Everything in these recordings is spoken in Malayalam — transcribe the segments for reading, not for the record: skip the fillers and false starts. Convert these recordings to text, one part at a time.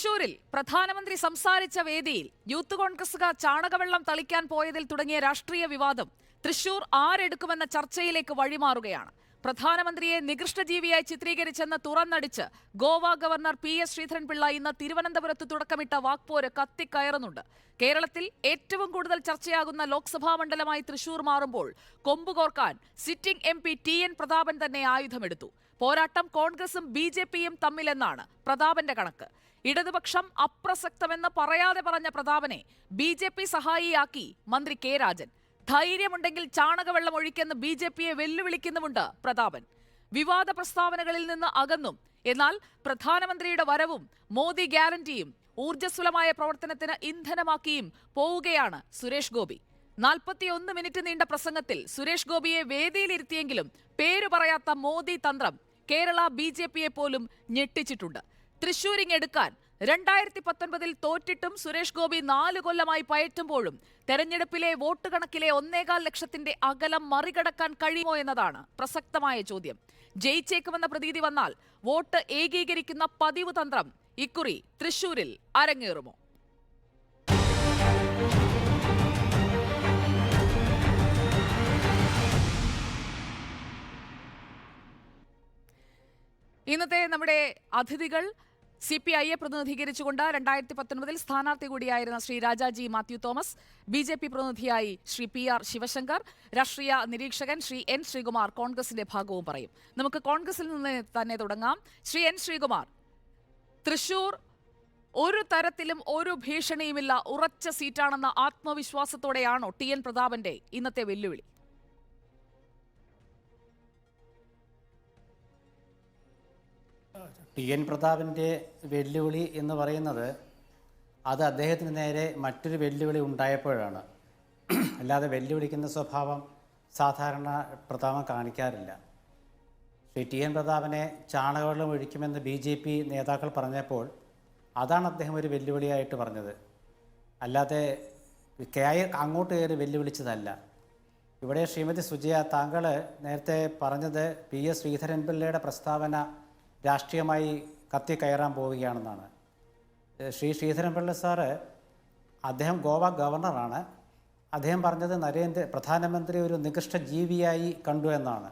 തൃശൂരിൽ പ്രധാനമന്ത്രി സംസാരിച്ച വേദിയിൽ യൂത്ത് കോൺഗ്രസുകാർ ചാണകവെള്ളം തളിക്കാൻ പോയതിൽ തുടങ്ങിയ രാഷ്ട്രീയ വിവാദം തൃശൂർ ആരെടുക്കുമെന്ന ചർച്ചയിലേക്ക് വഴിമാറുകയാണ്. പ്രധാനമന്ത്രിയെ നികൃഷ്ടജീവിയായി ചിത്രീകരിച്ചെന്ന് തുറന്നടിച്ച് ഗോവ ഗവർണർ PS ശ്രീധരൻപിള്ള ഇന്ന് തിരുവനന്തപുരത്ത് തുടക്കമിട്ട വാക്പോര് കത്തിക്കയറുന്നുണ്ട്. കേരളത്തിൽ ഏറ്റവും കൂടുതൽ ചർച്ചയാകുന്ന ലോക്സഭാ മണ്ഡലമായി തൃശൂർ മാറുമ്പോൾ കൊമ്പുകോർക്കാൻ സിറ്റിംഗ് MP TN പ്രതാപൻ തന്നെ ആയുധമെടുത്തു. പോരാട്ടം കോൺഗ്രസും BJPയും തമ്മിലെന്നാണ് പ്രതാപന്റെ കണക്ക്. ഇടതുപക്ഷം അപ്രസക്തമെന്ന് പറയാതെ പറഞ്ഞ പ്രതാപനെ BJP സഹായിയാക്കി മന്ത്രി K രാജൻ. ധൈര്യമുണ്ടെങ്കിൽ ചാണകവെള്ളം ഒഴിക്കെന്ന് BJPയെ വെല്ലുവിളിക്കുന്നുമുണ്ട് പ്രതാപൻ. വിവാദ പ്രസ്താവനകളിൽ നിന്ന് അകന്നും എന്നാൽ പ്രധാനമന്ത്രിയുടെ വരവും മോദി ഗ്യാരണ്ടിയും ഊർജ്ജസ്വലമായ പ്രവർത്തനത്തിന് ഇന്ധനമാക്കിയും പോവുകയാണ് സുരേഷ് ഗോപി. 41 മിനിറ്റ് നീണ്ട പ്രസംഗത്തിൽ സുരേഷ് ഗോപിയെ വേദിയിലിരുത്തിയെങ്കിലും പേരു പറയാത്ത മോദി തന്ത്രം കേരള BJPയെ പോലും ഞെട്ടിച്ചിട്ടുണ്ട്. തൃശൂരിങ് എടുക്കാൻ 2019 തോറ്റിട്ടും സുരേഷ് ഗോപി 4 കൊല്ലമായി പയറ്റുമ്പോഴും തെരഞ്ഞെടുപ്പിലെ വോട്ട് കണക്കിലെ 1.25 ലക്ഷത്തിന്റെ അകലം മറികടക്കാൻ കഴിയുമോ എന്നതാണ് പ്രസക്തമായ ചോദ്യം. ജയിച്ചേക്കുമെന്ന പ്രതീതി വന്നാൽ വോട്ട് ഏകീകരിക്കുന്ന പതിവ് തന്ത്രം ഇക്കുറി തൃശൂരിൽ അരങ്ങേറുമോ? ഇന്നത്തെ നമ്മുടെ അതിഥികൾ CPIയെ പ്രതിനിധീകരിച്ചുകൊണ്ട് 2019 സ്ഥാനാർത്ഥി കൂടിയായിരുന്ന ശ്രീ രാജാജി മാത്യു തോമസ്, BJP പ്രതിനിധിയായി ശ്രീ PR ശിവശങ്കർ, രാഷ്ട്രീയ നിരീക്ഷകൻ ശ്രീ N ശ്രീകുമാർ കോൺഗ്രസിന്റെ ഭാഗവും പറയും. നമുക്ക് കോൺഗ്രസിൽ നിന്ന് തന്നെ തുടങ്ങാം. ശ്രീ N ശ്രീകുമാർ, തൃശൂർ ഒരു തരത്തിലും ഒരു ഭീഷണിയുമില്ല, ഉറച്ച സീറ്റാണെന്ന ആത്മവിശ്വാസത്തോടെയാണോ TN പ്രതാപന്റെ ഇന്നത്തെ വെല്ലുവിളി? TN പ്രതാപൻ്റെ വെല്ലുവിളി എന്ന് പറയുന്നത് അത് അദ്ദേഹത്തിന് നേരെ മറ്റൊരു വെല്ലുവിളി ഉണ്ടായപ്പോഴാണ്. അല്ലാതെ വെല്ലുവിളിക്കുന്ന സ്വഭാവം സാധാരണ പ്രതാപൻ കാണിക്കാറില്ല. ശ്രീ TN പ്രതാപനെ ചാണകവെള്ളം ഒഴിക്കുമെന്ന് BJP നേതാക്കൾ പറഞ്ഞപ്പോൾ അതാണ് അദ്ദേഹം ഒരു വെല്ലുവിളിയായിട്ട് പറഞ്ഞത്. അല്ലാതെ അങ്ങോട്ട് കയറി വെല്ലുവിളിച്ചതല്ല. ഇവിടെ ശ്രീമതി സുജയ, താങ്കൾ നേരത്തെ പറഞ്ഞത് PS ശ്രീധരൻപിള്ളയുടെ പ്രസ്താവന രാഷ്ട്രീയമായി കത്തിക്കയറാൻ പോവുകയാണെന്നാണ്. ശ്രീ ശ്രീധരൻപിള്ള സാറ്, അദ്ദേഹം ഗോവ ഗവർണറാണ്. അദ്ദേഹം പറഞ്ഞത് പ്രധാനമന്ത്രി ഒരു നികൃഷ്ട ജീവിയായി കണ്ടു എന്നാണ്.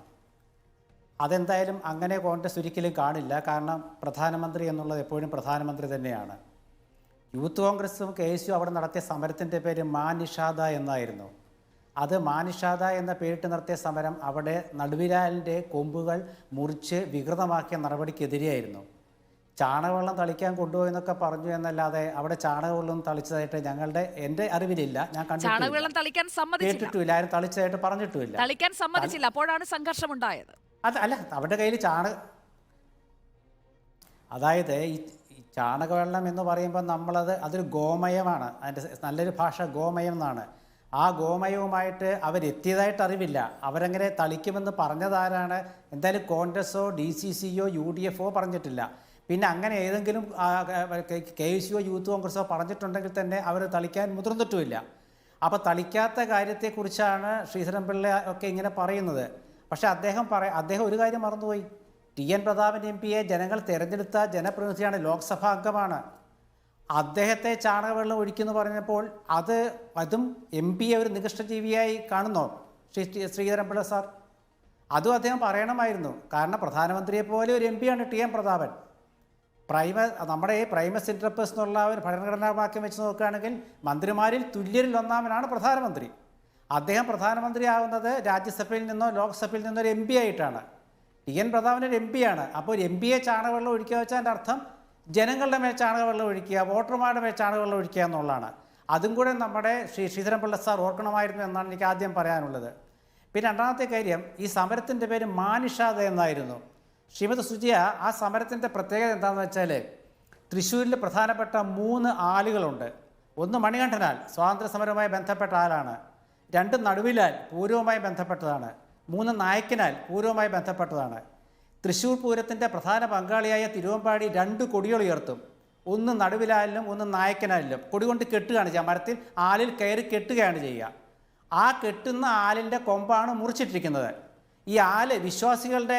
അതെന്തായാലും അങ്ങനെ കോൺഗ്രസ് ഒരിക്കലും കാണില്ല. കാരണം പ്രധാനമന്ത്രി എന്നുള്ളത് എപ്പോഴും പ്രധാനമന്ത്രി തന്നെയാണ്. യൂത്ത് കോൺഗ്രസും KSU അവിടെ നടത്തിയ സമരത്തിൻ്റെ പേര് മാനിഷാദ എന്നായിരുന്നു. അത് മാനിഷാദ എന്ന പേരിട്ട് നടത്തിയ സമരം അവിടെ നടുവിലാലിൻ്റെ കൊമ്പുകൾ മുറിച്ച് വികൃതമാക്കിയ നടപടിക്കെതിരെയായിരുന്നു. ചാണകവെള്ളം തളിക്കാൻ കൊണ്ടുപോയെന്നൊക്കെ പറഞ്ഞു എന്നല്ലാതെ അവിടെ ചാണകവെള്ളം തളിച്ചതായിട്ട് എൻ്റെ അറിവിലില്ല. ഞാൻ കേട്ടിട്ടില്ല, ആരും തളിച്ചതായിട്ട് പറഞ്ഞിട്ടുമില്ല. തളിക്കാൻ സമ്മതിച്ചില്ല, അപ്പോഴാണ് സംഘർഷമുണ്ടായത്. അല്ല, അവരുടെ കയ്യിൽ അതായത് ഈ ചാണകവെള്ളം എന്ന് പറയുമ്പോൾ അതൊരു ഗോമയമാണ്. അതിൻ്റെ നല്ലൊരു ഭാഷ ഗോമയം എന്നാണ്. ആ ഗോമയവുമായിട്ട് അവരെത്തിയതായിട്ട് അറിവില്ല. അവരെങ്ങനെ തളിക്കുമെന്ന് പറഞ്ഞതാരാണ്? എന്തായാലും കോൺഗ്രസോ DCCയോ UDFോ പറഞ്ഞിട്ടില്ല. പിന്നെ അങ്ങനെ ഏതെങ്കിലും KSUയോ യൂത്ത് കോൺഗ്രസോ പറഞ്ഞിട്ടുണ്ടെങ്കിൽ തന്നെ അവർ തളിക്കാൻ മുതിർന്നിട്ടുമില്ല. അപ്പോൾ തളിക്കാത്ത കാര്യത്തെക്കുറിച്ചാണ് ശ്രീധരൻപിള്ള ഒക്കെ ഇങ്ങനെ പറയുന്നത്. പക്ഷേ അദ്ദേഹം ഒരു കാര്യം മറന്നുപോയി. TN പ്രതാപൻ MPയെ ജനങ്ങൾ തിരഞ്ഞെടുത്ത ജനപ്രതിനിധിയാണ്, ലോക്സഭാ അംഗമാണ്. അദ്ദേഹത്തെ ചാണകവെള്ളം ഒഴിക്കുമെന്ന് പറഞ്ഞപ്പോൾ അതും MPയെ ഒരു നികൃഷ്ടജീവിയായി കാണുന്നോ ശ്രീധരൻപിള്ള സാർ? അതും അദ്ദേഹം പറയണമായിരുന്നു. കാരണം പ്രധാനമന്ത്രിയെ പോലെ ഒരു MPയാണ് TN പ്രതാപൻ. നമ്മുടെ ഈ പ്രൈമസ് ഇന്റർ പേഴ്സൺ എന്നുള്ള ഒരു ഭരണഘടനാ വാക്യം വെച്ച് നോക്കുകയാണെങ്കിൽ മന്ത്രിമാരിൽ തുല്യരിൽ ഒന്നാമനാണ് പ്രധാനമന്ത്രി. അദ്ദേഹം പ്രധാനമന്ത്രിയാവുന്നത് രാജ്യസഭയിൽ നിന്നോ ലോക്സഭയിൽ നിന്നോ ഒരു MP ആയിട്ടാണ്. TN പ്രതാപൻ ഒരു MPയാണ്. അപ്പോൾ ഒരു MPയെ ചാണകവെള്ളം ഒഴിക്കുക വെച്ചാൽ അതിൻ്റെ അർത്ഥം ജനങ്ങളുടെ മേൽ ചാണകവെള്ളം ഒഴിക്കുക, വോട്ടർമാരുടെ മേൽ ചാണകവെള്ളം ഒഴിക്കുക എന്നുള്ളതാണ്. അതും കൂടെ നമ്മുടെ ശ്രീധരൻപിള്ള സാർ ഓർക്കണമായിരുന്നു എന്നാണ് എനിക്ക് ആദ്യം പറയാനുള്ളത്. പിന്നെ രണ്ടാമത്തെ കാര്യം, ഈ സമരത്തിൻ്റെ പേര് മാനിഷാദ എന്നായിരുന്നു. ശ്രീമതി സുജിയ, ആ സമരത്തിൻ്റെ പ്രത്യേകത എന്താണെന്ന് വെച്ചാൽ തൃശ്ശൂരിൽ പ്രധാനപ്പെട്ട 3 ആലുകളുണ്ട്. ഒന്ന് മണികണ്ഠനാൽ, സ്വാതന്ത്ര്യ സമരവുമായി ബന്ധപ്പെട്ട ആളാണ്. 2 നടുവിലാൽ, പൂരവുമായി ബന്ധപ്പെട്ടതാണ്. 3 നായ്ക്കനാൽ, പൂരവുമായി ബന്ധപ്പെട്ടതാണ്. തൃശ്ശൂർ പൂരത്തിൻ്റെ പ്രധാന പങ്കാളിയായ തിരുവമ്പാടി 2 കൊടികൾ ഉയർത്തും. ഒന്ന് നടുവിലാലിലും ഒന്ന് നായക്കനാലിലും. കൊടി കൊണ്ട് കെട്ടുകയാണ് ചെയ്യുക, മരത്തിൽ ആലിൽ കയറി കെട്ടുകയാണ് ചെയ്യുക. ആ കെട്ടുന്ന ആലിൻ്റെ കൊമ്പാണ് മുറിച്ചിട്ടിരിക്കുന്നത്. ഈ ആല് വിശ്വാസികളുടെ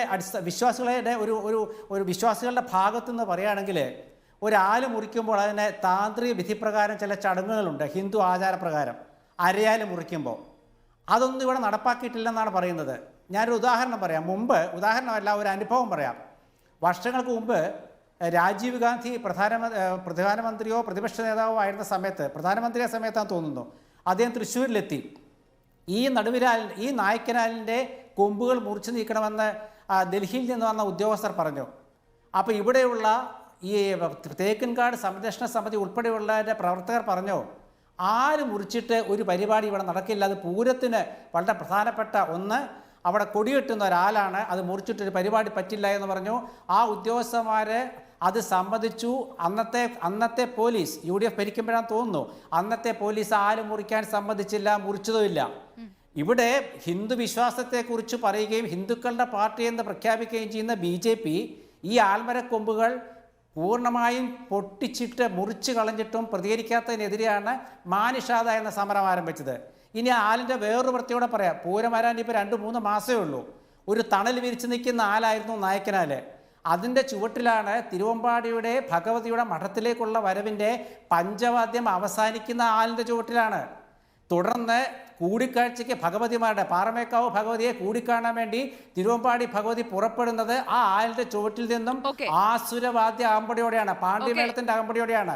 ഭാഗത്തുനിന്ന് പറയുകയാണെങ്കിൽ ഒരാല് മുറിക്കുമ്പോൾ അതിന് താന്ത്രിക വിധിപ്രകാരം ചില ചടങ്ങുകളുണ്ട്, ഹിന്ദു ആചാരപ്രകാരം. അരയാല് മുറിക്കുമ്പോൾ അതൊന്നും ഇവിടെ നടപ്പാക്കിയിട്ടില്ലെന്നാണ് പറയുന്നത്. ഞാനൊരു ഉദാഹരണം പറയാം. ഉദാഹരണമല്ല, ഒരു അനുഭവം പറയാം. വർഷങ്ങൾക്ക് മുമ്പ് രാജീവ് ഗാന്ധി പ്രധാനമന്ത്രിയോ പ്രതിപക്ഷ നേതാവോ ആയിരുന്ന സമയത്ത്, പ്രധാനമന്ത്രിയെ സമയത്താണെന്ന് തോന്നുന്നു, അദ്ദേഹം തൃശ്ശൂരിലെത്തി. ഈ നായ്ക്കനാലിൻ്റെ കൊമ്പുകൾ മുറിച്ചു നീക്കണമെന്ന് ഡൽഹിയിൽ നിന്ന് വന്ന ഉദ്യോഗസ്ഥർ പറഞ്ഞു. അപ്പോൾ ഇവിടെയുള്ള ഈ തേക്കിൻകാട് സംരക്ഷണ സമിതി ഉൾപ്പെടെയുള്ളതിൻ്റെ പ്രവർത്തകർ പറഞ്ഞു, ആര് മുറിച്ചിട്ട് ഒരു പരിപാടി ഇവിടെ നടക്കില്ല. അത് പൂരത്തിന് വളരെ പ്രധാനപ്പെട്ട ഒന്ന്, അവിടെ കൊടികെട്ടുന്ന ഒരാളാണ്, അത് മുറിച്ചിട്ടൊരു പരിപാടി പറ്റില്ല എന്ന് പറഞ്ഞു. ആ ഉദ്യോഗസ്ഥന്മാർ അത് സമ്മതിച്ചു. അന്നത്തെ പോലീസ് UDF ഭരിക്കുമ്പോഴാണ് തോന്നുന്നു, അന്നത്തെ പോലീസ് ആല് മുറിക്കാൻ സമ്മതിച്ചില്ല, മുറിച്ചതുമില്ല. ഇവിടെ ഹിന്ദു വിശ്വാസത്തെക്കുറിച്ച് പറയുകയും ഹിന്ദുക്കളുടെ പാർട്ടി എന്ന് പ്രഖ്യാപിക്കുകയും ചെയ്യുന്ന BJP ഈ ആൽമരക്കൊമ്പുകൾ പൂർണ്ണമായും പൊട്ടിച്ചിട്ട് മുറിച്ച് കളഞ്ഞിട്ടും പ്രതികരിക്കാത്തതിനെതിരെയാണ് മാനിഷാദ എന്ന സമരം ആരംഭിച്ചത്. ഇനി ആലിൻ്റെ വേറൊരു വൃത്തിയോടെ പറയാം. പൂരം വരാൻ ഇപ്പോൾ 2-3 മാസമേ ഉള്ളൂ. ഒരു തണൽ വിരിച്ച് നിൽക്കുന്ന ആലായിരുന്നു നായ്ക്കനാല്. അതിൻ്റെ ചുവട്ടിലാണ് തിരുവമ്പാടിയുടെ ഭഗവതിയുടെ മഠത്തിലേക്കുള്ള വരവിൻ്റെ പഞ്ചവാദ്യം അവസാനിക്കുന്ന ആലിൻ്റെ ചുവട്ടിലാണ്. തുടർന്ന് കൂടിക്കാഴ്ചയ്ക്ക് ഭഗവതിമാരുടെ പാറമേക്കാവ് ഭഗവതിയെ കൂടിക്കാണാൻ വേണ്ടി തിരുവമ്പാടി ഭഗവതി പുറപ്പെടുന്നത് ആ ആലിന്റെ ചുവട്ടിൽ നിന്നും ആസുരവാദ്യ ആമ്പടിയോടെയാണ്, പാണ്ഡ്യമേളത്തിന്റെ ആമ്പടിയോടെയാണ്.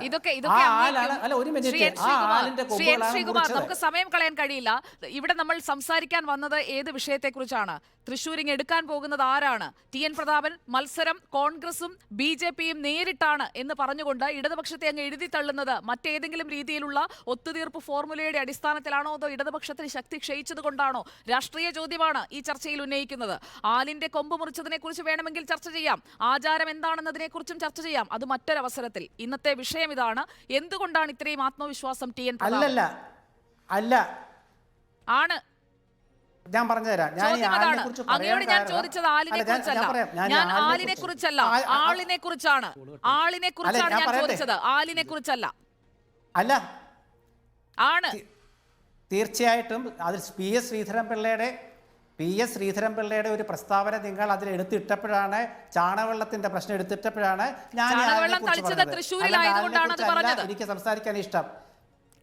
ആ ആലാണ്, അല്ല ഒരു മിനിറ്റ്, ആ ആലിന്റെ കൊമ്പുകളാണ്. നമുക്ക് സമയം കളയാൻ കഴിയില്ല. ഇവിടെ നമ്മൾ സംസാരിക്കാൻ വന്നത് ഏത് വിഷയത്തെക്കുറിച്ചാണ്? തൃശ്ശൂരിങ് എടുക്കാൻ പോകുന്നത് ആരാണ്? TN പ്രതാപൻ മത്സരം കോൺഗ്രസും BJPയും നേരിട്ടാണ് എന്ന് പറഞ്ഞുകൊണ്ട് ഇടതുപക്ഷത്തെ അങ്ങ് എഴുതി തള്ളുന്നത് മറ്റേതെങ്കിലും രീതിയിലുള്ള ഒത്തുതീർപ്പ് ഫോർമുലയുടെ അടിസ്ഥാനത്തിലാണോ, അതോ ഇടതുപക്ഷത്തിന് ശക്തി ക്ഷയിച്ചത് കൊണ്ടാണോ? രാഷ്ട്രീയ ചോദ്യമാണ് ഈ ചർച്ചയിൽ ഉന്നയിക്കുന്നത്. ആലിന്റെ കൊമ്പ് മുറിച്ചതിനെ കുറിച്ച് വേണമെങ്കിൽ ചർച്ച ചെയ്യാം, ആചാരം എന്താണെന്നതിനെ കുറിച്ചും ചർച്ച ചെയ്യാം, അത് മറ്റൊരവസരത്തിൽ. ഇന്നത്തെ വിഷയം ഇതാണ്. എന്തുകൊണ്ടാണ് ഇത്രയും ആത്മവിശ്വാസം TN പ്രതാപൻ? അല്ല ആണ്, ഞാൻ പറഞ്ഞുതരാം. അങ്ങയോട് ഞാൻ ചോദിച്ചത് ആലിനെ കുറിച്ചല്ല, ഞാൻ ആളിനെ കുറിച്ചല്ല, ആളിനെ കുറിച്ചാണ്. ആളിനെ കുറിച്ചാണ് ഞാൻ ചോദിച്ചത്, ആലിനെ കുറിച്ചല്ല. അല്ല, ആണ് തീർച്ചയായിട്ടും. അതിൽ PS ശ്രീധരൻപിള്ളയുടെ ഒരു പ്രസ്താവന നിങ്ങൾ അതിൽ എടുത്തിട്ടപ്പോഴാണ്, ചാണകവെള്ളത്തിന്റെ പ്രശ്നം എടുത്തിട്ടപ്പോഴാണ് ഞാൻ എനിക്ക് സംസാരിക്കാൻ ഇഷ്ടം.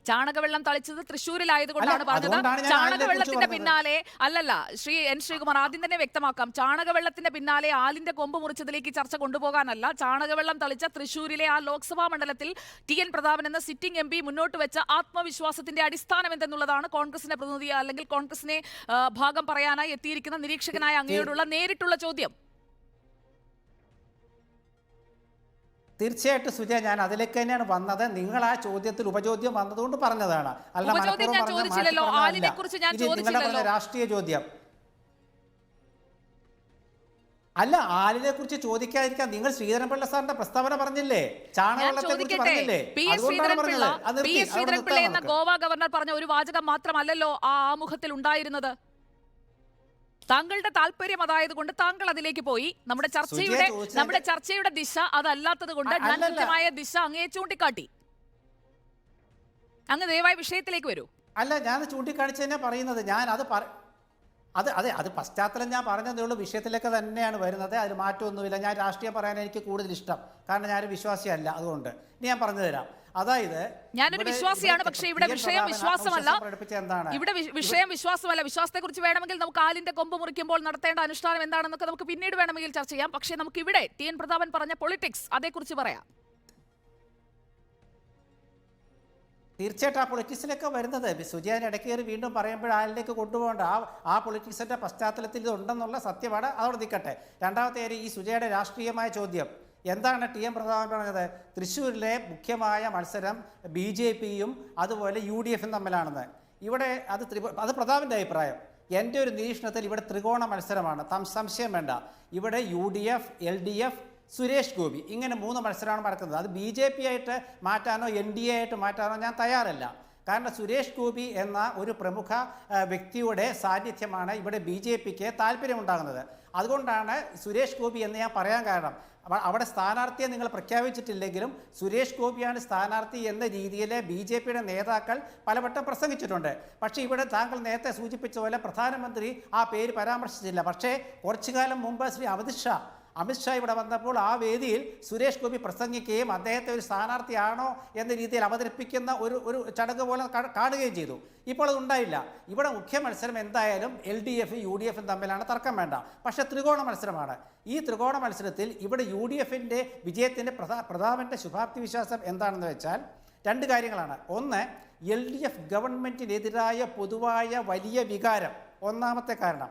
ചാണകവെള്ളം തളിച്ചത് തൃശ്ശൂരിലായതുകൊണ്ടാണ് പറഞ്ഞത്. ചാണകവെള്ളത്തിന്റെ പിന്നാലെ അല്ലല്ല ശ്രീ N ശ്രീകുമാർ, ആദ്യം തന്നെ വ്യക്തമാക്കാം, ചാണകവെള്ളത്തിന്റെ പിന്നാലെ ആലിന്റെ കൊമ്പ് മുറിച്ചതിലേക്ക് ചർച്ച കൊണ്ടുപോകാനല്ല. ചാണകവെള്ളം തളിച്ച തൃശ്ശൂരിലെ ആ ലോക്സഭാ മണ്ഡലത്തിൽ TN പ്രതാപൻ എന്ന സിറ്റിംഗ് MP മുന്നോട്ട് വെച്ച ആത്മവിശ്വാസത്തിന്റെ അടിസ്ഥാനം എന്തെന്നുള്ളതാണ് കോൺഗ്രസിന്റെ പ്രതിനിധി അല്ലെങ്കിൽ കോൺഗ്രസിനെ ഭാഗം പറയാനായി എത്തിയിരിക്കുന്ന നിരീക്ഷകനായ അങ്ങയോടുള്ള നേരിട്ടുള്ള ചോദ്യം. തീർച്ചയായിട്ടും സുജയ, ഞാൻ അതിലേക്ക് തന്നെയാണ് വന്നത്. നിങ്ങൾ ആ ചോദ്യത്തിൽ ഉപചോദ്യം വന്നതുകൊണ്ട് പറഞ്ഞതാണ്, അല്ല രാഷ്ട്രീയ ചോദ്യം അല്ല. ആലിനെ കുറിച്ച് ചോദിക്കാതിരിക്കാൻ നിങ്ങൾ ശ്രീധരൻപിള്ള സാറിന്റെ പ്രസ്താവന പറഞ്ഞില്ലേ, ചാണകവെള്ളത്തെ കുറിച്ച് പറഞ്ഞില്ലേ, ശ്രീധരൻപിള്ള എന്ന ഗോവ ഗവർണർ പറഞ്ഞ ഒരു വാചകം മാത്രമല്ലല്ലോ ആ ആമുഖത്തിൽ ഉണ്ടായിരുന്നത്. താങ്കളുടെ താല്പര്യം അതായതുകൊണ്ട് താങ്കൾ അതിലേക്ക് പോയി. നമ്മുടെ ചർച്ചയുടെ ദിശ അതല്ലാത്തത് കൊണ്ട് ഞാൻ കൃത്യമായ ദിശ അങ്ങേ ചൂണ്ടിക്കാട്ടി. അങ്ങ് ദയവായി വിഷയത്തിലേക്ക് വരൂ. അല്ല, ഞാൻ ചൂണ്ടിക്കാണിച്ച് തന്നെ പറയുന്നത്. ഞാൻ അത് പശ്ചാത്തലം ഞാൻ പറഞ്ഞതേ ഉള്ളൂ. വിഷയത്തിലേക്ക് തന്നെയാണ് വരുന്നത്, അതിൽ മാറ്റമൊന്നുമില്ല. ഞാൻ രാഷ്ട്രീയം പറയാൻ എനിക്ക് കൂടുതൽ ഇഷ്ടം, കാരണം ഞാനൊരു വിശ്വാസിയല്ല. അതുകൊണ്ട് ഇനി ഞാൻ പറഞ്ഞുതരാം. അതായത് ഞാനൊരു വിശ്വാസിയാണ്, പക്ഷേ ഇവിടെ വിഷയം വിശ്വാസമല്ല. ഇവിടെ വിഷയം വിശ്വാസമല്ല. വിശ്വാസത്തെ കുറിച്ച് വേണമെങ്കിൽ നമുക്ക് ആലിന്റെ കൊമ്പ് മുറിക്കുമ്പോൾ നടത്തേണ്ട അനുഷ്ഠാനം എന്താണെന്നൊക്കെ നമുക്ക് പിന്നീട് വേണമെങ്കിൽ ചർച്ച ചെയ്യാം. പക്ഷേ നമുക്ക് ഇവിടെ TN പ്രതാപൻ പറഞ്ഞ പൊളിറ്റിക്സ് അതേക്കുറിച്ച് പറയാം. തീർച്ചയായിട്ടും ആ പൊളിറ്റിക്സിലൊക്കെ വരുന്നത് സുജയാൻ ഇടയ്ക്ക് കയറി വീണ്ടും പറയുമ്പോൾ ആളിലേക്ക് കൊണ്ടുപോകേണ്ട ആ പൊളിറ്റിക്സിന്റെ പശ്ചാത്തലത്തിൽ ഇത് ഉണ്ടെന്നുള്ള സത്യമാണ്. അതോടെ നിൽക്കട്ടെ. രണ്ടാമത്തെ കാര്യം, ഈ സുജയുടെ രാഷ്ട്രീയമായ ചോദ്യം എന്താണ് TN പ്രതാപൻ പറഞ്ഞത്? തൃശ്ശൂരിലെ മുഖ്യമായ മത്സരം BJPയും അതുപോലെ UDFും തമ്മിലാണെന്ന്. ഇവിടെ അത് പ്രതാപൻ്റെ അഭിപ്രായം. എൻ്റെ ഒരു നിരീക്ഷണത്തിൽ ഇവിടെ ത്രികോണ മത്സരമാണ്, സംശയം വേണ്ട. ഇവിടെ UDF, LDF, സുരേഷ് ഗോപി, ഇങ്ങനെ 3 മത്സരമാണ് നടക്കുന്നത്. അത് BJP ആയിട്ട് മാറ്റാനോ NDA ആയിട്ട് മാറ്റാനോ ഞാൻ തയ്യാറല്ല. കാരണം സുരേഷ് ഗോപി എന്ന ഒരു പ്രമുഖ വ്യക്തിയുടെ സാന്നിധ്യമാണ് ഇവിടെ BJPക്ക് താല്പര്യമുണ്ടാകുന്നത്. അതുകൊണ്ടാണ് സുരേഷ് ഗോപി എന്ന് ഞാൻ പറയാൻ കാരണം. അവിടെ സ്ഥാനാർത്ഥിയെ നിങ്ങൾ പ്രഖ്യാപിച്ചിട്ടില്ലെങ്കിലും സുരേഷ് ഗോപിയാണ് സ്ഥാനാർത്ഥി എന്ന രീതിയിൽ BJPയുടെ നേതാക്കൾ പലവട്ടം പ്രസംഗിച്ചിട്ടുണ്ട്. പക്ഷേ ഇവിടെ താങ്കൾ നേരത്തെ സൂചിപ്പിച്ച പോലെ പ്രധാനമന്ത്രി ആ പേര് പരാമർശിച്ചില്ല. പക്ഷേ കുറച്ചു കാലം മുമ്പ് ശ്രീ അമിത് ഷാ അമിത്ഷാ ഇവിടെ വന്നപ്പോൾ ആ വേദിയിൽ സുരേഷ് ഗോപി പ്രസംഗിക്കുകയും അദ്ദേഹത്തെ ഒരു സ്ഥാനാർത്ഥിയാണോ എന്ന രീതിയിൽ അവതരിപ്പിക്കുന്ന ഒരു ചടങ്ങ് പോലെ കാണുകയും ചെയ്തു. ഇപ്പോൾ അത് ഉണ്ടായില്ല. ഇവിടെ മുഖ്യ മത്സരം എന്തായാലും LDF UDF തമ്മിലാണ്, തർക്കം വേണ്ട. പക്ഷേ ത്രികോണ മത്സരമാണ്. ഈ ത്രികോണ മത്സരത്തിൽ ഇവിടെ UDFിൻ്റെ വിജയത്തിൻ്റെ പ്രതാപൻ്റെ ശുഭാപ്തി വിശ്വാസം എന്താണെന്ന് വെച്ചാൽ രണ്ട് കാര്യങ്ങളാണ്. ഒന്ന്, LDF ഗവൺമെൻറ്റിനെതിരായ പൊതുവായ വലിയ വികാരം ഒന്നാമത്തെ കാരണം.